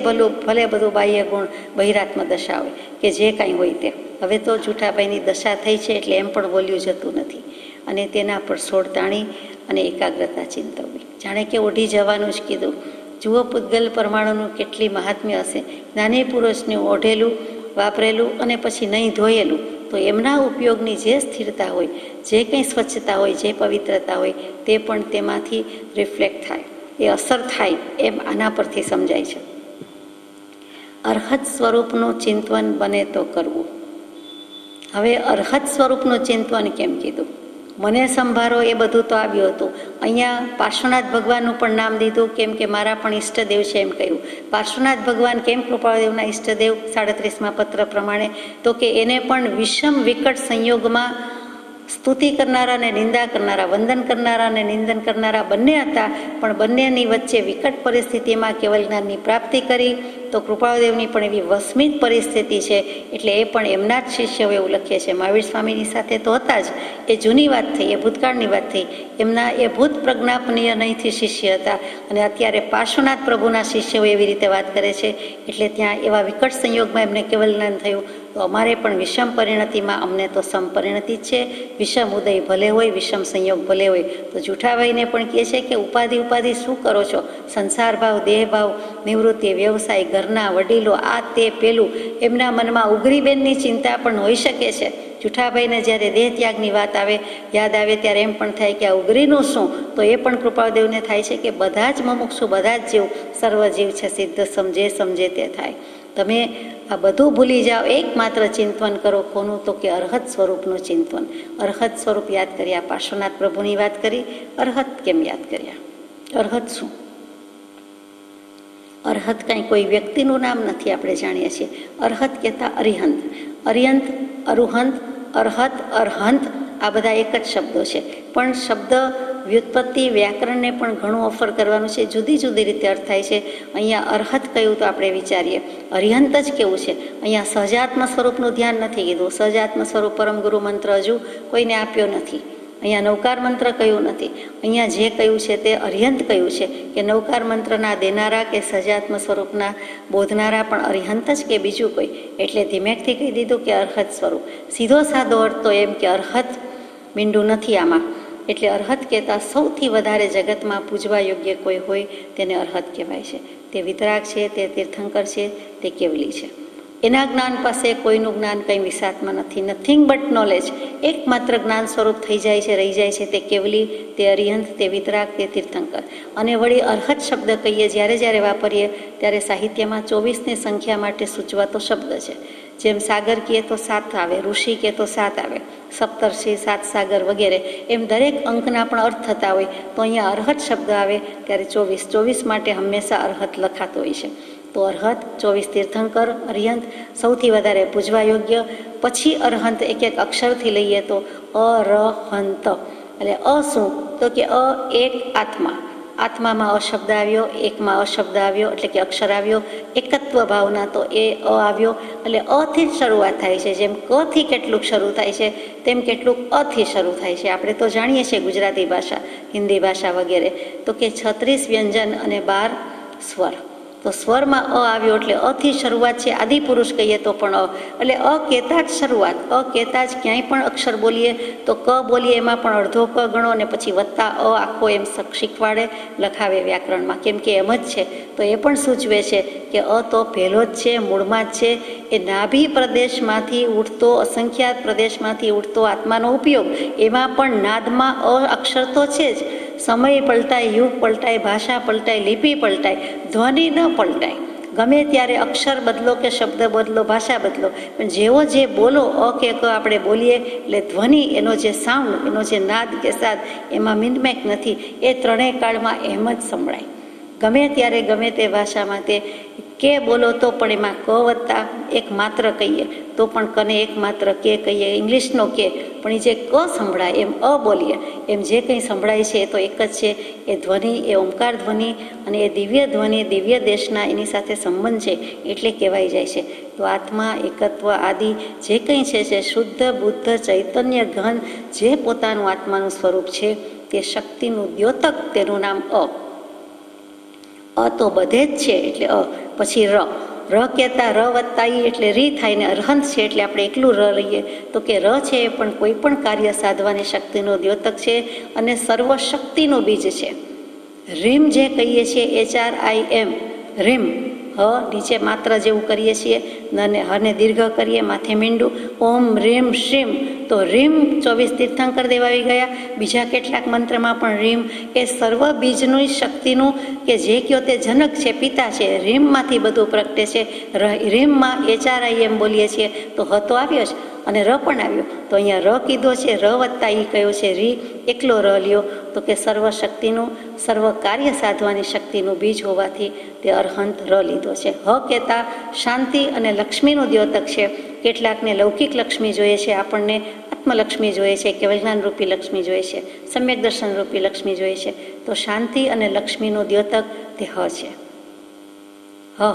ભલે બધું બાહ્ય ગુણ, બહિરાત્મ દશા હોય કે જે કાંઈ હોય તે. હવે તો જૂઠાભાઈની દશા થઈ છે એટલે એમ પણ બોલ્યું જતું નથી, અને તેના પર 16 તાણી અને એકાગ્રતા ચિંતવવી, જાણે કે ઓઢી જવાનું જ કીધું. જુઓ પૂતગલ પરમાણુનું કેટલી મહાત્મ્ય હશે. જ્ઞાની પુરુષને ઓઢેલું, વાપરેલું અને પછી નહીં ધોયેલું, તો એમના ઉપયોગની જે સ્થિરતા હોય, જે કંઈ સ્વચ્છતા હોય, જે પવિત્રતા હોય, તે પણ તેમાંથી રિફ્લેક્ટ થાય, એ અસર થાય, એમ આના પરથી સમજાય છે. અર્હત સ્વરૂપનું ચિંતન બને તો કરવું. હવે અર્હત સ્વરૂપનું ચિંતન કેમ કીધું? મને સંભારો એ બધું તો આવ્યું હતું. અહીંયા પાર્શ્વનાથ ભગવાનનું પણ નામ દીધું, કેમ કે મારા પણ ઈષ્ટદેવ છે એમ કહ્યું. પાર્શ્વનાથ ભગવાન કેમ કૃપાળદેવના ઈષ્ટદેવ? 37મા પત્ર પ્રમાણે, તો કે એને પણ વિષમ વિકટ સંયોગમાં સ્તુતિ કરનારા અને નિંદા કરનારા, વંદન કરનારા અને નિંદન કરનારા બંને હતા, પણ બંનેની વચ્ચે વિકટ પરિસ્થિતિમાં કેવલ જ્ઞાનની પ્રાપ્તિ કરી. તો કૃપાળદેવની પણ એવી વસ્મિત પરિસ્થિતિ છે, એટલે એ પણ એમના જ શિષ્યો એવું લખે છે. મહાવીર સ્વામીની સાથે તો હતા જ, એ જૂની વાત થઈ, એ ભૂતકાળની વાત થઈ. એમના એ ભૂત પ્રજ્ઞાપનીય નહીંથી શિષ્ય હતા, અને અત્યારે પાર્શ્વનાથ પ્રભુના શિષ્યો એવી રીતે વાત કરે છે. એટલે ત્યાં એવા વિકટ સંયોગમાં એમને કેવલ જ્ઞાન થયું. તો અમારે પણ વિષમ પરિણતિમાં અમને તો સમપરિણતિ જ છે. વિષમ ઉદય ભલે હોય, વિષમ સંયોગ ભલે હોય. તો જૂઠાભાઈને પણ કહે છે કે ઉપાધિ શું કરો છો? સંસાર ભાવ, દેહ ભાવ, નિવૃત્તિ, વ્યવસાય, ઘરના વડીલો, આ તે પેલું, એમના મનમાં ઉગરીબેનની ચિંતા પણ હોઈ શકે છે. જૂઠાભાઈને જ્યારે દેહ ત્યાગની વાત આવે, યાદ આવે, ત્યારે એમ પણ થાય કે આ ઉગરીનું શું? તો એ પણ કૃપાળદેવને થાય છે કે બધા જ મુમુક્ષુ, બધા જ જીવ, સર્વ જીવ છે સિદ્ધ, સમજે તે થાય. તમે આ બધું ભૂલી જાઓ, એકમાત્ર ચિંતન કરો. કોનું? તો કે અર્હત સ્વરૂપનું ચિંતન. અર્હત સ્વરૂપ યાદ કર્યા. પાર્શ્વનાથ પ્રભુની વાત કરી, અર્હત કેમ યાદ કર્યા? અર્હત શું? અર્હત કાંઈ કોઈ વ્યક્તિનું નામ નથી, આપણે જાણીએ છીએ. અર્હત કહેતા અરિહંત, અરિહંત, અરુહંત, અર્હત, અર્હંત, આ બધા એક જ શબ્દો છે. પણ શબ્દ વ્યુત્પત્તિ, વ્યાકરણને પણ ઘણું ઓફર કરવાનું છે, જુદી જુદી રીતે અર્થ થાય છે. અહીંયા અર્હત કહ્યું તો આપણે વિચારીએ અરિહંત જ કેવું છે. અહીંયા સહજાત્મ સ્વરૂપનું ધ્યાન નથી કીધું. સહજાત્મ સ્વરૂપ પરમ ગુરુ મંત્ર હજુ કોઈને આપ્યો નથી. અહીંયા નવકાર મંત્ર કહ્યું નથી. અહીંયા જે કહ્યું છે તે અરિહંત કહ્યું છે, કે નવકાર મંત્રના દેનારા કે સહજાત્મ સ્વરૂપના બોધનારા પણ અરિહંત જ કે બીજું કોઈ? એટલે ધીમેકથી કહી દીધું કે અર્હત સ્વરૂપ. સીધો સાદો અર્થ તો એમ કે અર્હત મીંડું નથી આમાં. એટલે અર્હત કહેતા સૌથી વધારે જગતમાં પૂજવા યોગ્ય કોઈ હોય તેને અર્હત કહેવાય છે. તે વિતરાગ છે, તે તીર્થંકર છે, તે કેવલી છે. એના જ્ઞાન પાસે કોઈનું જ્ઞાન કંઈ વિસાતમાં નથી. નથિંગ બટ નોલેજ, એકમાત્ર જ્ઞાન સ્વરૂપ થઈ જાય છે, રહી જાય છે. તે કેવલી, તે અરિહંત, તે વિતરાગ, તે તીર્થંકર. અને વળી અર્હત શબ્દ કહીએ જ્યારે વાપરીએ ત્યારે સાહિત્યમાં 24ની સંખ્યા માટે સૂચવાતો શબ્દ છે. જેમ સાગર કહીએ તો 7 આવે, ઋષિ કહે તો 7 આવે, સપ્તર્ષિ, 7 સાગર વગેરે, એમ દરેક અંકના પણ અર્થ થતા હોય. તો અહીંયા અર્હત શબ્દ આવે ત્યારે 24 માટે હંમેશા અર્હત લખાતો હોય છે. તો અર્હત, 24 તીર્થંકર, અરિહંત, સૌથી વધારે પૂજવા યોગ્ય. પછી અર્હંત એક એક અક્ષરથી લઈએ તો અરહંત. એટલે અ શું? તો કે અ એક આત્મા, આત્મામાં અશબ્દ આવ્યો, એકમાં અશબ્દ આવ્યો એટલે કે અક્ષર આવ્યો, એકત્વ ભાવના તો એ આવ્યો, એટલે અથી જ શરૂઆત થાય છે. જેમ કથી કેટલુંક શરૂ થાય છે તેમ કેટલુંક અથી શરૂ થાય છે. આપણે તો જાણીએ છીએ ગુજરાતી ભાષા, હિન્દી ભાષા વગેરે, તો કે 36 વ્યંજન અને 12 સ્વર. તો સ્વરમાં આવ્યો એટલે અથી શરૂઆત છે. આદિપુરુષ કહીએ તો પણ એટલે કહેતા જ શરૂઆત. કહેતા જ ક્યાંય પણ અક્ષર બોલીએ તો ક બોલીએ એમાં પણ અડધો ક ગણો અને પછી વત્તા આખો એમ શીખવાડે, લખાવે વ્યાકરણમાં, કેમ કે એમ જ છે. તો એ પણ સૂચવે છે કે તો પહેલો જ છે, મૂળમાં જ છે. એ નાભી પ્રદેશમાંથી ઉઠતો, અસંખ્યાત પ્રદેશમાંથી ઉઠતો આત્માનો ઉપયોગ, એમાં પણ નાદમાં અક્ષર તો છે જ. સમય પલટાય, યુગ પલટાય, ભાષા પલટાય, લિપિ પલટાય, ધ્વનિ ન પલટાય. ગમે ત્યારે અક્ષર બદલો કે શબ્દ બદલો, ભાષા બદલો, પણ જેવો જે બોલો કે આપણે બોલીએ એટલે ધ્વનિ, એનો જે સાઉન્ડ, એનો જે નાદ કે સાદ, એમાં મિનમેક નથી. એ ત્રણેય કાળમાં એમ જ સંભળાય. ગમે ત્યારે ગમે તે ભાષામાં તે કે બોલો તો પણ એમાં ક વત્તા એક માત્ર કહીએ તો પણ કને એક માત્ર કે કહીએ, ઇંગ્લિશનો કે, પણ એ જે ક સંભળાય એમ બોલીએ, એમ જે કંઈ સંભળાય છે એ તો એક જ છે. એ ધ્વનિ, એ ઓમકાર ધ્વનિ અને એ દિવ્ય ધ્વનિ, દિવ્ય દેશના એની સાથે સંબંધ છે એટલે કહેવાય જાય છે. તો આત્મા, એકત્વ આદિ જે કંઈ છે જે શુદ્ધ બુદ્ધ ચૈતન્ય ઘન જે પોતાનું આત્માનું સ્વરૂપ છે તે શક્તિનું દ્યોતક, તેનું નામ તો બધે જ છે એટલે પછી ર કહેતા ર વત્તા ઈ એટલે રી થાય ને અરહંત છે એટલે આપણે એકલું ર લઈએ તો કે ર છે એ પણ કોઈ પણ કાર્ય સાધવાની શક્તિનો દ્યોતક છે અને સર્વશક્તિનું બીજ છે. રીમ જે કહીએ છીએ HRIM, રીમ, નીચે માત્ર જેવું કરીએ છીએ અને હને દીર્ઘ કરીએ, માથે મીંડું, ઓમ રીમ શ્રીમ, તો રીમ 24 તીર્થંકર દેવ આવી ગયા. બીજા કેટલાક મંત્રમાં પણ રીમ એ સર્વ બીજનું શક્તિનું કે જે કયો તે જનક છે, પિતા છે, રીમમાંથી બધું પ્રગટે છે. રીમમાં HRIM બોલીએ છીએ તો હ તો આવ્યો જ અને ર પણ આવ્યો. તો અહીંયા ર કીધો છે, ર વત્તા ઈ કયો છે, રી એકલો ર લ્યો તો કે સર્વશક્તિનું, સર્વ કાર્ય સાધવાની શક્તિનું બીજ હોવાથી તે અરહંત ર લીધો છે. હ કહેતા શાંતિ અને લક્ષ્મીનું દ્યોતક છે. કેટલાકને લૌકિક લક્ષ્મી જોઈએ છે, આપણને આત્મલક્ષ્મી જોઈએ છે કે વૈજ્ઞાનરૂપી લક્ષ્મી જોઈએ છે, સમ્યક દર્શનરૂપી લક્ષ્મી જોઈએ છે. તો શાંતિ અને લક્ષ્મીનું દ્યોતક તે હ છે.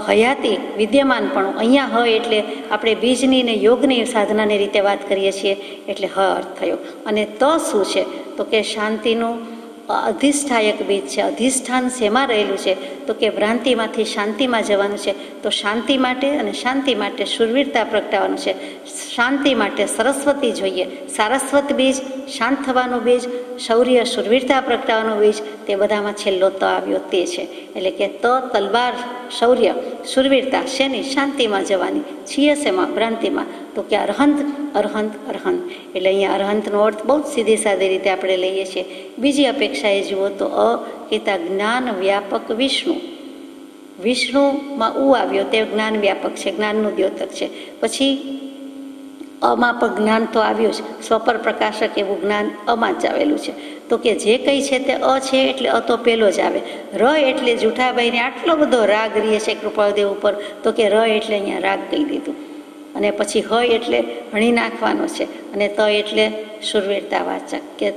હયાતી, વિદ્યમાનપણું, અહીંયા એટલે આપણે બીજની ને યોગની સાધનાની રીતે વાત કરીએ છીએ એટલે અર્થ થયો. અને શું છે તો કે શાંતિનું અધિષ્ઠાયક બીજ છે. અધિષ્ઠાન શેમાં રહેલું છે તો કે ભ્રાંતિમાંથી શાંતિમાં જવાનું છે. તો શાંતિ માટે અને શાંતિ માટે શુરવીરતા પ્રગટાવવાનું છે. શાંતિ માટે સરસ્વતી જોઈએ, સારસ્વત બીજ, શાંત થવાનું બીજ, શૌર્ય શુરવીરતા પ્રગટાવવાનું બીજ, તે બધામાં છેલ્લો ત આવ્યો તે છે. એટલે કે તલવાર, શૌર્ય, શુરવીરતા શેની? શાંતિમાં જવાની. છીએ શેમાં? ભ્રાંતિમાં. તો કે અરહંત, અરહંત, અરહંત. એટલે અહીંયા અરહંતનો અર્થ બહુ જ સીધી સાદી રીતે આપણે લઈએ છીએ. બીજી અપેક્ષાએ જુઓ તો કહેતા જ્ઞાન વ્યાપક વિષ્ણુ. વિષ્ણુમાં આવ્યો તે જ્ઞાન વ્યાપક છે, જ્ઞાનનું દ્યોતક છે. પછી માં પણ જ્ઞાન તો આવ્યું જ, સ્વપર પ્રકાશક એવું જ્ઞાન માં જ આવેલું છે. તો કે જે કંઈ છે તે છે એટલે તો પેલો જ આવે. ર એટલે જુઠાભાઈને આટલો બધો રાગ રહીએ છે કૃપાળદેવ ઉપર, તો કે ર એટલે અહીંયા રાગ કહી દીધું. અને પછી હ એટલે હણી નાખવાનો છે અને ત એટલે શુરવીરતા વાચક કે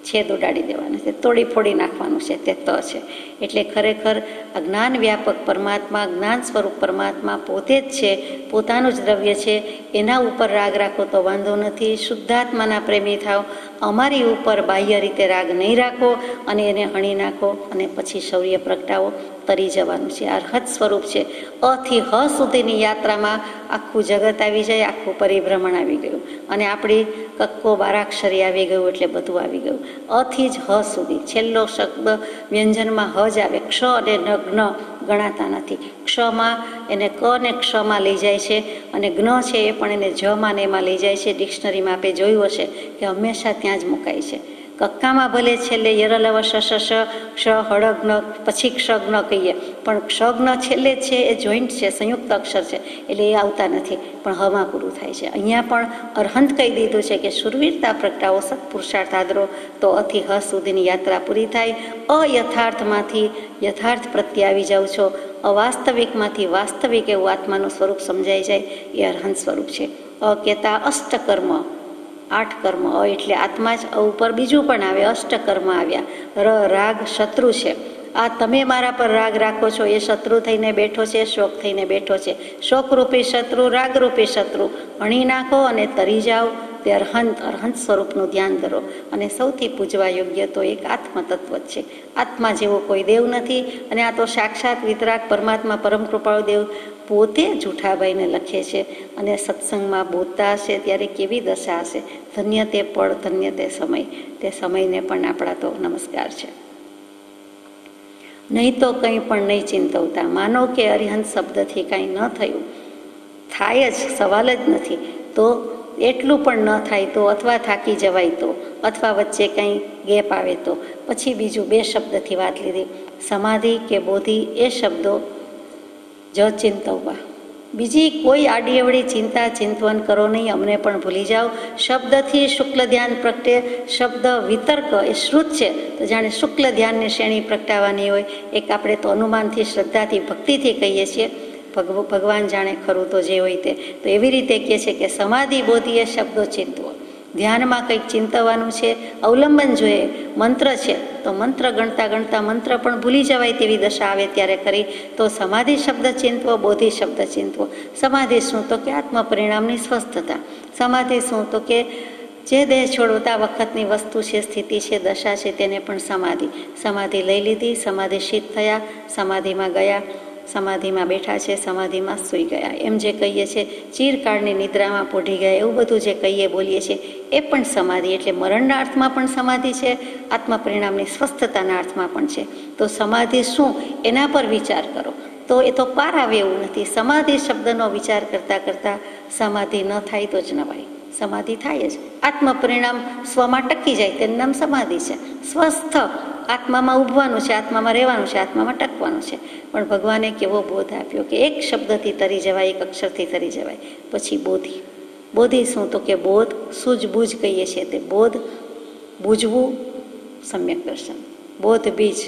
છેદ ઉડાડી દેવાનો છે, તોડી ફોડી નાખવાનું છે, તે ત છે. એટલે ખરેખર આ જ્ઞાન વ્યાપક પરમાત્મા, જ્ઞાન સ્વરૂપ પરમાત્મા પોતે જ છે, પોતાનું જ દ્રવ્ય છે. એના ઉપર રાગ રાખો તો વાંધો નથી. શુદ્ધાત્માના પ્રેમી થાવ, અમારી ઉપર બાહ્ય રીતે રાગ નહીં રાખો અને એને હણી નાખો અને પછી શૌર્ય પ્રગટાવો, તરી જવાનું છે. અરહત સ્વરૂપ છે. અથી હ સુધીની યાત્રામાં આખું જગત આવી જાય, આખું પરિભ્રમણ આવી ગયું અને આપણી કક્કો બારાક્ષરી આવી ગયું એટલે બધું આવી ગયું. અથી જ હ સુધી છેલ્લો શબ્દ વ્યંજનમાં હ જ આવે. ક્ષ અને જ્ઞ ગણાતા નથી. ક્ષમાં એને ક ને ક્ષમાં લઈ જાય છે અને જ્ઞ છે એ પણ એને જમાં ને એમાં લઈ જાય છે. ડિક્શનરીમાં આપણે જોયું હશે કે હંમેશા ત્યાં જ મુકાય છે. કક્કામાં ભલે છેલ્લે યરલવ શ ક્ષ હળગ્ન પછી ક્ષગ્ન કહીએ, પણ ક્ષગ્ન છેલ્લે છે એ જોઈન્ટ છે, સંયુક્ત અક્ષર છે એટલે એ આવતા નથી, પણ હમાં પૂરું થાય છે. અહીંયા પણ અરહંત કહી દીધું છે કે શુરવીરતા પ્રગટાવો, સત્પુરુષાર્થ આદરો, તો અથી હ સુધીની યાત્રા પૂરી થાય. અયથાર્થમાંથી યથાર્થ પ્રત્યે આવી જાઓ છો. અવાસ્તવિકમાંથી વાસ્તવિક એવું આત્માનું સ્વરૂપ સમજાઈ જાય, એ અરહંત સ્વરૂપ છે. કહેતા અષ્ટકર્મ 8 કર્મ. એટલે આત્મા જ ઉપર બીજું પણ આવે, અષ્ટકર્મ આવ્યા. રાગ શત્રુ છે. આ તમે મારા પર રાગ રાખો છો, એ શત્રુ થઈને બેઠો છે, શોક થઈને બેઠો છે. શોકરૂપી શત્રુ, રાગરૂપી શત્રુ હણી નાખો અને તરી જાઓ. તે અરહંત સ્વરૂપનું ધ્યાન કરો. અને સૌથી પૂજવા યોગ્ય તો એક આત્મતત્વ જ છે. આત્મા જેવો કોઈ દેવ નથી. અને આ તો સાક્ષાત વિતરાગ પરમાત્મા પરમ કૃપાળુ દેવ પોતે જૂઠાભાઈને લખે છે. અને સત્સંગમાં બોલતા હશે ત્યારે કેવી દશા હશે. ધન્ય તે પળ, ધન્ય તે સમય. તે સમયને પણ આપણા તો નમસ્કાર છે. નહીં તો કંઈ પણ નહીં ચિંતવતા. માનો કે અરિહંત શબ્દથી કાંઈ ન થયું, થાય જ, સવાલ જ નથી. તો એટલું પણ ન થાય તો, અથવા થાકી જવાય તો, અથવા વચ્ચે કંઈ ગેપ આવે તો પછી બીજું 2 શબ્દથી વાત લીધી. સમાધિ કે બોધિ એ શબ્દો જ ચિંતવવા. બીજી કોઈ આડીઅવળી ચિંતા ચિંતવન કરો નહીં. અમને પણ ભૂલી જાઓ. શબ્દથી શુક્લ ધ્યાન પ્રગટે. શબ્દ વિતર્ક એ શ્રુત છે, તો જાણે શુક્લ ધ્યાનને શ્રેણી પ્રગટાવવાની હોય. એક આપણે તો અનુમાનથી, શ્રદ્ધાથી, ભક્તિથી કહીએ છીએ. ભગવાન જાણે ખરું તો જે હોય તે. તો એવી રીતે કહે છે કે સમાધિ બોધિ એ શબ્દો ચિંતવો. ધ્યાનમાં કંઈક ચિંતવવાનું છે, અવલંબન જોઈએ. મંત્ર છે તો મંત્ર ગણતા ગણતા મંત્ર પણ ભૂલી જવાય તેવી દશા આવે ત્યારે કરી તો સમાધિ શબ્દ ચિંતવો, બોધિ શબ્દ ચિંતવો. સમાધિ શું? તો કે આત્મ પરિણામની સ્વસ્થતા. સમાધિ શું? તો કે જે દેહ છોડતા વખતની વસ્તુ છે, સ્થિતિ છે, દશા છે, તેને પણ સમાધિ. સમાધિ લઈ લીધી, સમાધિશીત થયા, સમાધિમાં ગયા, સમાધિમાં બેઠા છે, સમાધિમાં સૂઈ ગયા. એમ જે કહીએ છીએ ચીરકાળની નિદ્રામાં પોઢી ગયા, એવું બધું જે કહીએ બોલીએ છીએ એ પણ સમાધિ. એટલે મરણના અર્થમાં પણ સમાધિ છે, આત્મ પરિણામની સ્વસ્થતાના અર્થમાં પણ છે. તો સમાધિ શું એના પર વિચાર કરો. તો એ તો પાર આવે એવું નથી. સમાધિ શબ્દનો વિચાર કરતાં કરતાં સમાધિ ન થાય તો જ નવાય. સમાધિ થાય જ. આત્મ પરિણામ સ્વમાં ટકી જાય તેનું નામ સમાધિ છે. સ્વસ્થ આત્મામાં ઉભવાનું છે, આત્મામાં રહેવાનું છે, આત્મામાં ટકવાનું છે. પણ ભગવાને કેવો બોધ આપ્યો કે એક શબ્દથી તરી જવાય, એક અક્ષરથી તરી જવાય. પછી બોધિ. બોધિ શું? તો કે બોધ, સૂઝબૂઝ કહીએ છીએ તે બોધ, બૂઝવું, સમ્યક દર્શન. બોધ બીજ.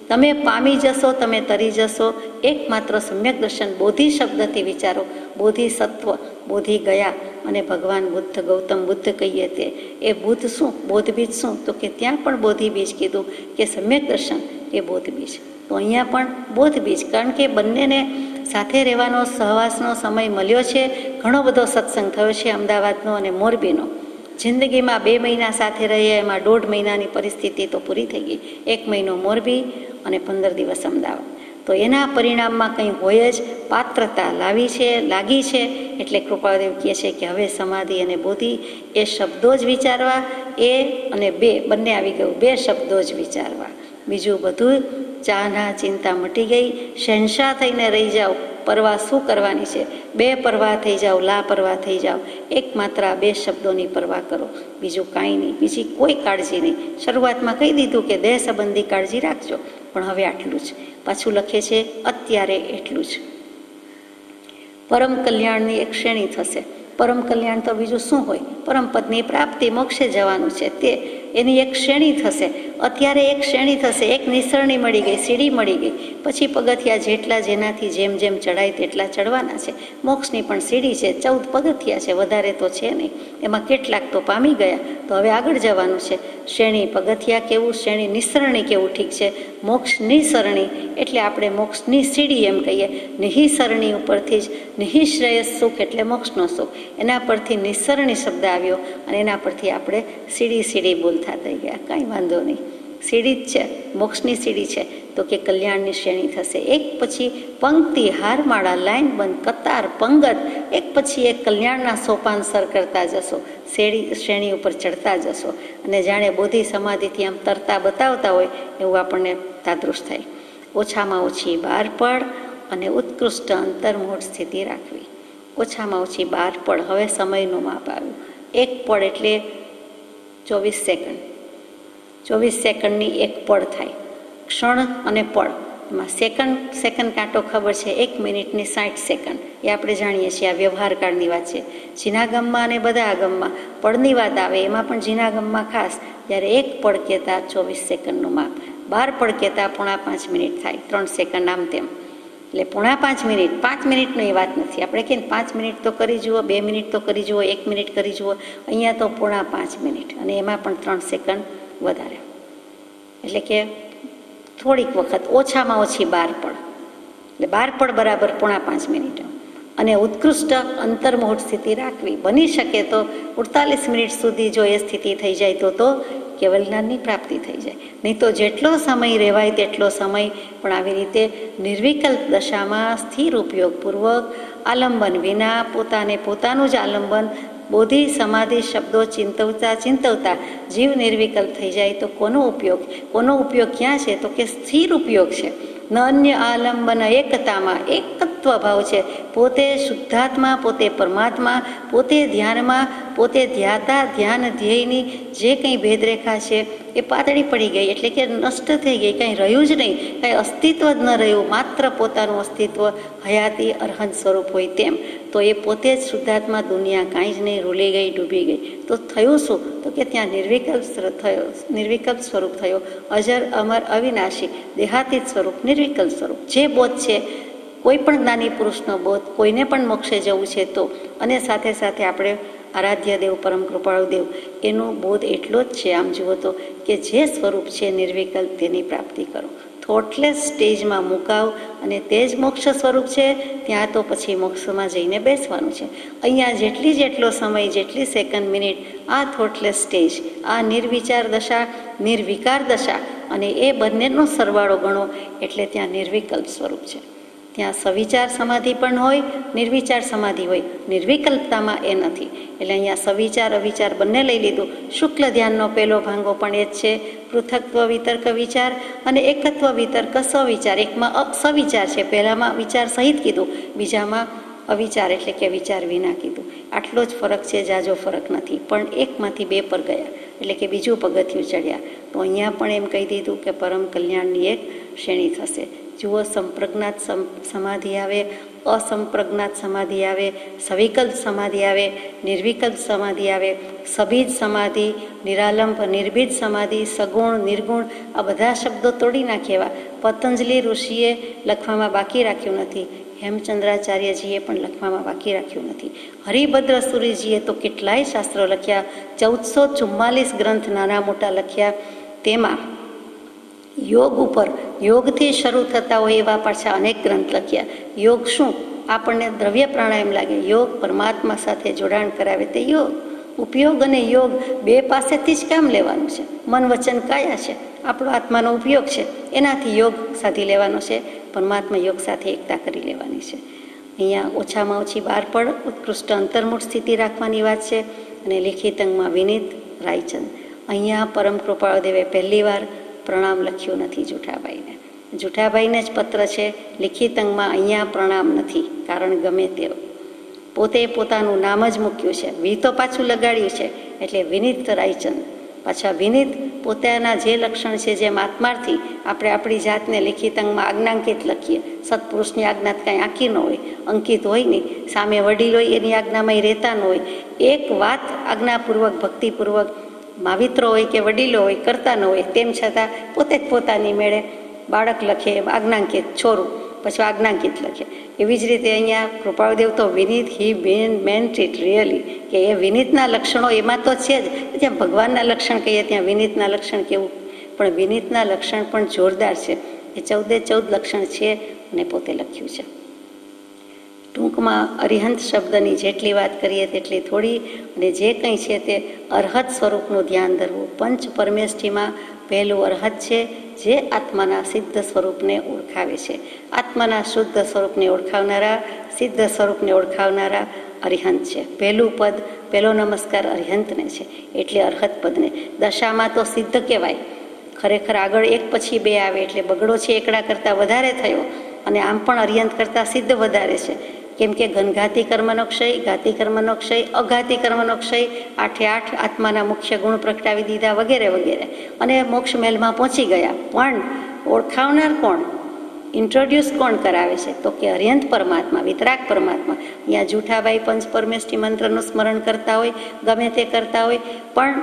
તમે પામી જશો, તમે તરી જશો એકમાત્ર સમ્યક દર્શન. બોધિ શબ્દથી વિચારો. બોધિ સત્વ, બોધિ ગયા. અને ભગવાન બુદ્ધ, ગૌતમ બુદ્ધ કહીએ તે એ બુદ્ધ શું? બોધ બીજ શું? તો કે ત્યાં પણ બોધિ બીજ કીધું કે સમ્યક દર્શન એ બોધ બીજ. તો અહીંયા પણ બોધ બીજ. કારણ કે બંનેને સાથે રહેવાનો સહવાસનો સમય મળ્યો છે. ઘણો બધો સત્સંગ થયો છે અમદાવાદનો અને મોરબીનો. જિંદગીમાં 2 મહિના સાથે રહ્યા, એમાં 1.5 મહિનાની પરિસ્થિતિ તો પૂરી થઈ ગઈ. 1 મહિનો મોરબી અને 15 દિવસ અમદાવાદ. તો એના પરિણામમાં કંઈ હોય જ. પાત્રતા લાગી છે. એટલે કૃપાદેવ કહે છે કે હવે સમાધિ અને બોધિ એ શબ્દો જ વિચારવા. એ અને 2 બંને આવી ગયું. 2 શબ્દો જ વિચારવા. બીજું બધું ચાહના ચિંતા મટી ગઈ. શહેનશાહ થઈને રહી જાઓ. પરવા શું કરવાની છે? 2 પરવા થઈ જાઓ, લાપરવાહ થઈ જાઓ. એકમાત્ર આ 2 શબ્દોની પરવા કરો. બીજું કાંઈ નહીં, બીજી કોઈ કાળજી નહીં. શરૂઆતમાં કહી દીધું કે દેહ સંબંધી કાળજી રાખજો, પણ હવે આટલું જ. પાછું લખે છે અત્યારે એટલું જ. પરમ કલ્યાણની એક શ્રેણી થશે. પરમ કલ્યાણ તો બીજું શું હોય? પરમ પદની પ્રાપ્તિ, મોક્ષે જવાનું છે તે. એની એક શ્રેણી થશે. અત્યારે એક શ્રેણી થશે. એક નિસરણી મળી ગઈ, સીડી મળી ગઈ. પછી પગથિયા જેટલા જેનાથી જેમ જેમ ચડાય તેટલા ચડવાના છે. મોક્ષની પણ સીડી છે. 14 પગથિયા છે, વધારે તો છે નહીં. એમાં કેટલાક તો પામી ગયા, તો હવે આગળ જવાનું છે. શ્રેણી પગથિયા કેવું, શ્રેણી નિસરણી કેવું? ઠીક છે, મોક્ષની સરણી એટલે આપણે મોક્ષની સીડી એમ કહીએ. નિહિસરણી ઉપરથી જ નિહિશ્રેયસ સુખ એટલે મોક્ષનો સુખ. એના પરથી નિસરણી શબ્દ આવ્યો અને એના પરથી આપણે સીડી બોલતા થઈ ગયા. કાંઈ વાંધો નહીં, સીડી જ છે, મોક્ષની સીડી છે. તો કે કલ્યાણની શ્રેણી થશે. એક પછી પંક્તિ, હારમાળા, લાઈન બંધ, કતાર, પંગત, એક પછી એક કલ્યાણના સોપાન સર કરતા જશો. શ્રેણી ઉપર ચડતા જશો અને જાણે બોધિ સમાધિથી આમ તરતા બતાવતા હોય એવું આપણને તાદૃશ થાય. ઓછામાં ઓછી 12 પળ અને ઉત્કૃષ્ટ અંતર્મુઢ સ્થિતિ રાખવી. ઓછામાં ઓછી 12 પળ. હવે સમયનું માપ આવ્યું. 1 પળ એટલે 24 સેકન્ડ. 24 સેકન્ડની 1 પળ થાય. ક્ષણ અને પળ એમાં સેકન્ડ કાંટો ખબર છે. 1 મિનિટની 60 સેકન્ડ એ આપણે જાણીએ છીએ. આ વ્યવહારકાળની વાત છે. જીનાગમમાં અને બધા આગમમાં પળની વાત આવે, એમાં પણ જીનાગમમાં ખાસ. જ્યારે 1 પળ કહેતા 24 સેકન્ડનું માપ, 12 પળ કહેતા 4.5 મિનિટ થાય, 3 સેકન્ડ આમ તેમ. એટલે 4.5 મિનિટ, 5 મિનિટની વાત નથી. આપણે કહીએ 5 મિનિટ તો કરી જુઓ, 2 મિનિટ તો કરી જુઓ, 1 મિનિટ કરી જુઓ. અહીંયા તો 4.5 મિનિટ, અને એમાં પણ 3 સેકન્ડ વધારે. એટલે કે થોડીક વખત, ઓછામાં ઓછી 12 પળ. એટલે 12 પળ બરાબર 4.5 મિનિટ. અને ઉત્કૃષ્ટ અંતર્મુહૂર્ત સ્થિતિ રાખવી. બની શકે તો 48 મિનિટ સુધી જો એ સ્થિતિ થઈ જાય તો કેવલ જ્ઞાનની પ્રાપ્તિ થઈ જાય. નહીં તો જેટલો સમય રહેવાય તેટલો સમય પણ આવી રીતે નિર્વિકલ્પ દશામાં સ્થિર ઉપયોગપૂર્વક આલંબન વિના પોતાનું જ આલંબન બોધિ સમાધિ શબ્દો ચિંતવતા જીવ નિર્વિકલ્પ થઈ જાય તો કોનો ઉપયોગ ક્યાં છે? તો કે સ્થિર ઉપયોગ છે. ન અન્ય આલંબન એકતામાં એકત્વ ભાવ છે. પોતે શુદ્ધાત્મા, પોતે પરમાત્મા, પોતે ધ્યાનમાં, પોતે ધ્યાતા ધ્યાન ધ્યેયની જે કંઈ ભેદરેખા છે એ પાતળી પડી ગઈ. એટલે કે નષ્ટ થઈ ગઈ, કંઈ રહ્યું જ નહીં, કંઈ અસ્તિત્વ જ ન રહ્યું. માત્ર પોતાનું અસ્તિત્વ હયાતી અરહંત સ્વરૂપ હોય તેમ. તો એ પોતે જ શુદ્ધાત્મા, દુનિયા કાંઈ જ નહીં, રૂલી ગઈ, ડૂબી ગઈ. તો થયું શું? તો કે ત્યાં નિર્વિકલ્પ સ્વરૂપ થયો, અજર અમર અવિનાશી દેહાતીત સ્વરૂપ, નિર્વિકલ્પ સ્વરૂપ. જે બોધ છે, કોઈ પણ જ્ઞાની પુરુષનો બોધ, કોઈને પણ મોક્ષે જવું છે તો, અને સાથે સાથે આપણે આરાધ્ય દેવ, પરમ કૃપાળુ દેવ, એનો બોધ એટલો જ છે આમ જુઓ તો, કે જે સ્વરૂપ છે નિર્વિકલ્પ તેની પ્રાપ્તિ કરો. થોટલેસ સ્ટેજમાં મુકાવ, અને તે જ મોક્ષ સ્વરૂપ છે. ત્યાં તો પછી મોક્ષમાં જઈને બેસવાનું છે. અહીંયા જેટલો સમય, જેટલી સેકન્ડ, મિનિટ, આ થોટલેસ સ્ટેજ, આ નિર્વિચાર દશા, નિર્વિકાર દશા, અને એ બંનેનો સરવાળો ગણો એટલે ત્યાં નિર્વિકલ્પ સ્વરૂપ છે. ત્યાં સવિચાર સમાધિ પણ હોય, નિર્વિચાર સમાધિ હોય. નિર્વિકલ્પતામાં એ નથી. એટલે અહીંયા સવિચાર અવિચાર બંને લઈ લીધું. શુક્લ ધ્યાનનો પહેલો ભાંગો પણ એ જ છે, પૃથક્ત્વ વિતર્ક વિચાર અને એકત્વ વિતર્ક સવિચાર. એકમાં સવિચાર છે, પહેલામાં વિચાર સહિત કીધું, બીજામાં અવિચાર એટલે કે વિચાર વિના કીધું. આટલો જ ફરક છે, જાજો ફરક નથી. પણ એકમાંથી 2 પર ગયા, એટલે કે બીજું પગથિયું ચડ્યા. તો અહીંયા પણ એમ કહી દીધું કે પરમ કલ્યાણની એક શ્રેણી થશે. જુઓ, સંપ્રજ્ઞાત સમાધિ આવે, અસંપ્રજ્ઞાત સમાધિ આવે, સવિકલ્પ સમાધિ આવે, નિર્વિકલ્પ સમાધિ આવે, સબીજ સમાધિ, નિરાલંબ નિર્બીજ સમાધિ, સગુણ નિર્ગુણ, આ બધા શબ્દો તોડી નાખ્યા. પતંજલિ ઋષિએ લખવામાં બાકી રાખ્યું નથી, હેમચંદ્રાચાર્યજીએ પણ લખવામાં બાકી રાખ્યું નથી. હરિભદ્ર સુરીજીએ તો કેટલાય શાસ્ત્રો લખ્યા, 1444 ગ્રંથ નાના મોટા લખ્યા. તેમાં યોગ ઉપર, યોગથી શરૂ થતા હોય એવા પાછા અનેક ગ્રંથ લખ્યા. યોગ શું? આપણને દ્રવ્ય પ્રાણાયામ લાગે. યોગ પરમાત્મા સાથે જોડાણ કરાવે તે યોગ. ઉપયોગ અને યોગ બે પાસેથી જ કામ લેવાનું છે. મન વચન કાયા છે, આપણો આત્માનો ઉપયોગ છે, એનાથી યોગ સાધી લેવાનો છે. પરમાત્મા યોગ સાથે એકતા કરી લેવાની છે. અહીંયા ઓછામાં ઓછી 12 પળ ઉત્કૃષ્ટ અંતર્મુખ સ્થિતિ રાખવાની વાત છે. અને લિખિત અંગમાં વિનીત રાયચંદ. અહીંયા પરમ કૃપાળુ દેવે પહેલી વાર પ્રણામ લખ્યું નથી જુઠાભાઈને. જુઠાભાઈને જ પત્ર છે. લિખિત અંગમાં અહીંયા પ્રણામ નથી, કારણ ગમે તેઓ પોતે પોતાનું નામ જ મૂક્યું છે. વી તો પાછું લગાડ્યું છે, એટલે વિનીત રાયચંદ. પાછા વિનીત પોતાના જે લક્ષણ છે, જેમ આત્માર્થી આપણે આપણી જાતને લિખિત અંગમાં આજ્ઞાંકિત લખીએ. સત્પુરુષની આજ્ઞા કાંઈ આંકી ન હોય, અંકિત હોય નહીં. સામે વડીલ હોય એની આજ્ઞામાં રહેતા ન હોય. એક વાત આજ્ઞાપૂર્વક, ભક્તિપૂર્વક માવિત્રો હોય કે વડીલો હોય કરતા ન હોય, તેમ છતાં પોતે જ પોતાની મેળે બાળક લખે, આજ્ઞાંકિત છોરું, પછી આજ્ઞાંકિત લખે. એવી જ રીતે અહીંયા કૃપાળુદેવ તો વિનીત, હી મેન્ટ ઇટ રિયલી, કે એ વિનીતના લક્ષણો એમાં તો છે જ. જ્યાં ભગવાનના લક્ષણ કહીએ ત્યાં વિનીતના લક્ષણ કેવું? પણ વિનીતના લક્ષણ પણ જોરદાર છે. એ 14 લક્ષણ છે અને પોતે લખ્યું છે. ટૂંકમાં અરિહંત શબ્દની જેટલી વાત કરીએ તેટલી થોડી. અને જે કંઈ છે તે અરહત સ્વરૂપનું ધ્યાન ધરવું. પંચ પરમેષ્ઠીમાં પહેલું અરહત છે, જે આત્માના સિદ્ધ સ્વરૂપને ઓળખાવે છે. આત્માના શુદ્ધ સ્વરૂપને ઓળખાવનારા, સિદ્ધ સ્વરૂપને ઓળખાવનારા અરિહંત છે. પહેલું પદ, પહેલો નમસ્કાર અરિહંતને છે, એટલે અરહત પદને. દશામાં તો સિદ્ધ કહેવાય. ખરેખર આગળ એક પછી 2 આવે એટલે બગડો છે એકડા કરતાં વધારે થયો. અને આમ પણ અરિહંત કરતાં સિદ્ધ વધારે છે. કેમ કે ઘનઘાતી કર્મનો ક્ષય, ઘાતી કર્મનો ક્ષય, અઘાતી કર્મનો ક્ષય, 8 આત્માના મુખ્ય ગુણ પ્રગટાવી દીધા, વગેરે વગેરે. અને મોક્ષ મહેલમાં પહોંચી ગયા. પણ ઓળખાવનાર કોણ? ઇન્ટ્રોડ્યુસ કોણ કરાવે છે? તો કે અરિહંત પરમાત્મા, વિતરાગ પરમાત્મા. અહીંયા જૂઠાભાઈ પંચ પરમેષ્ઠી મંત્રનું સ્મરણ કરતા હોય, ગમે તે કરતા હોય, પણ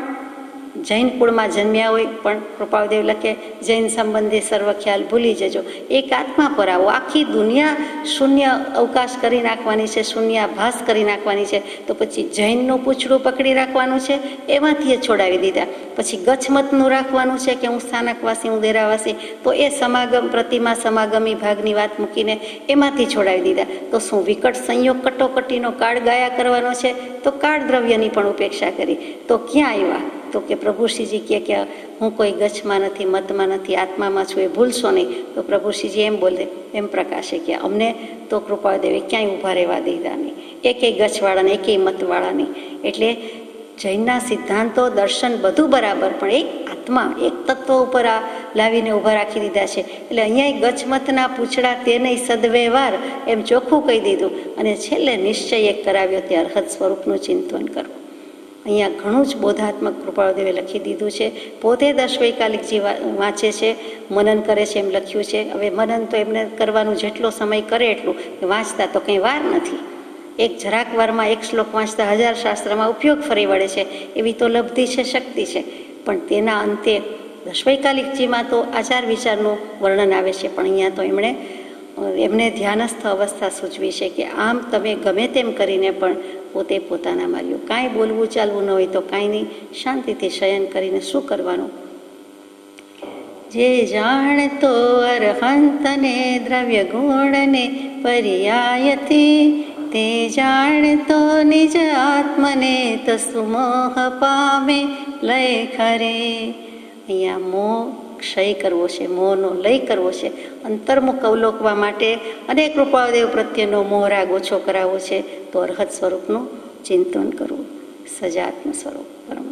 જૈન કુળમાં જન્મ્યા હોય પણ કૃપાળદેવ લખે જૈન સંબંધી સર્વ ખ્યાલ ભૂલી જજો, એક આત્મા પર આવો. આખી દુનિયા શૂન્ય અવકાશ કરી નાખવાની છે, શૂન્યાભાસ કરી નાખવાની છે, તો પછી જૈનનું પૂંછડું પકડી રાખવાનું છે, એમાંથી એ છોડાવી દીધા. પછી ગચ્છમતનું રાખવાનું છે કે હું સ્થાનકવાસી, હું દેરાવાસી, તો એ સમાગમ પ્રતિમા સમાગમી ભાગની વાત મૂકીને એમાંથી છોડાવી દીધા. તો શું વિકટ સંયોગ કટોકટીનો કાળ ગાયા કરવાનો છે, તો કાળ દ્રવ્યની પણ ઉપેક્ષા કરી. તો ક્યાં આવ્યા? તો કે પ્રભુશ્રીજી કે હું કોઈ ગચ્છમાં નથી, મતમાં નથી, આત્મામાં છું, એ ભૂલશો નહીં. તો પ્રભુશ્રીજી એમ બોલે, એમ પ્રકાશે કે અમને તો કૃપાળદેવે ક્યાંય ઊભા રહેવા દીધા નહીં, એકેય ગચ્છવાળાને, એકેય મતવાળાની. એટલે જૈનના સિદ્ધાંતો, દર્શન બધું બરાબર, પણ એક આત્મા, એક તત્વ ઉપર આ લાવીને ઊભા રાખી દીધા છે. એટલે અહીંયા ગચ્છમતના પૂછડા તેને સદવ્યવહાર એમ ચોખ્ખું કહી દીધું. અને છેલ્લે નિશ્ચય એક કરાવ્યો, તે અર્હત સ્વરૂપનું ચિંતન કરવું. અહીંયા ઘણું જ બોધાત્મક કૃપાળદેવે લખી દીધું છે. પોતે 10 વૈકાલિકજી વાંચે છે, મનન કરે છે એમ લખ્યું છે. હવે મનન તો એમને કરવાનું જેટલો સમય કરે એટલું, વાંચતા તો કંઈ વાર નથી. એક જરાક વારમાં એક શ્લોક વાંચતા 1000 શાસ્ત્રમાં ઉપયોગ ફરી વળે છે, એવી તો લબ્ધિ છે, શક્તિ છે. પણ તેના અંતે 10 વૈકાલિકજીમાં તો આચાર વિચારનું વર્ણન આવે છે, પણ અહીંયા તો એમને ધ્યાનસ્થ અવસ્થા સૂચવી છે કે આમ તમે ગમે તેમ કરીને પણ પોતે પોતાના માર્યો. કાંઈ બોલવું ચાલવું ન હોય તો કાંઈ નહીં, શાંતિથી શયન કરીને શું કરવાનું? જે જાણતો અરહંતને દ્રવ્ય ગુણને પર્યાયથી, તે જાણતો નિજ આત્મને તસુ મોહ પામે લય ખરે. અહીંયા મોહ ક્ષય કરવો છે, મોહનો લય કરવો છે, અંતર્મુખ અવલોકવા માટે અને કૃપાળદેવ પ્રત્યેનો મોહરાગ ઓછો કરાવવો છે. તો અર્હત સ્વરૂપનું ચિંતન કરવું, સજાત્મ સ્વરૂપ પરમ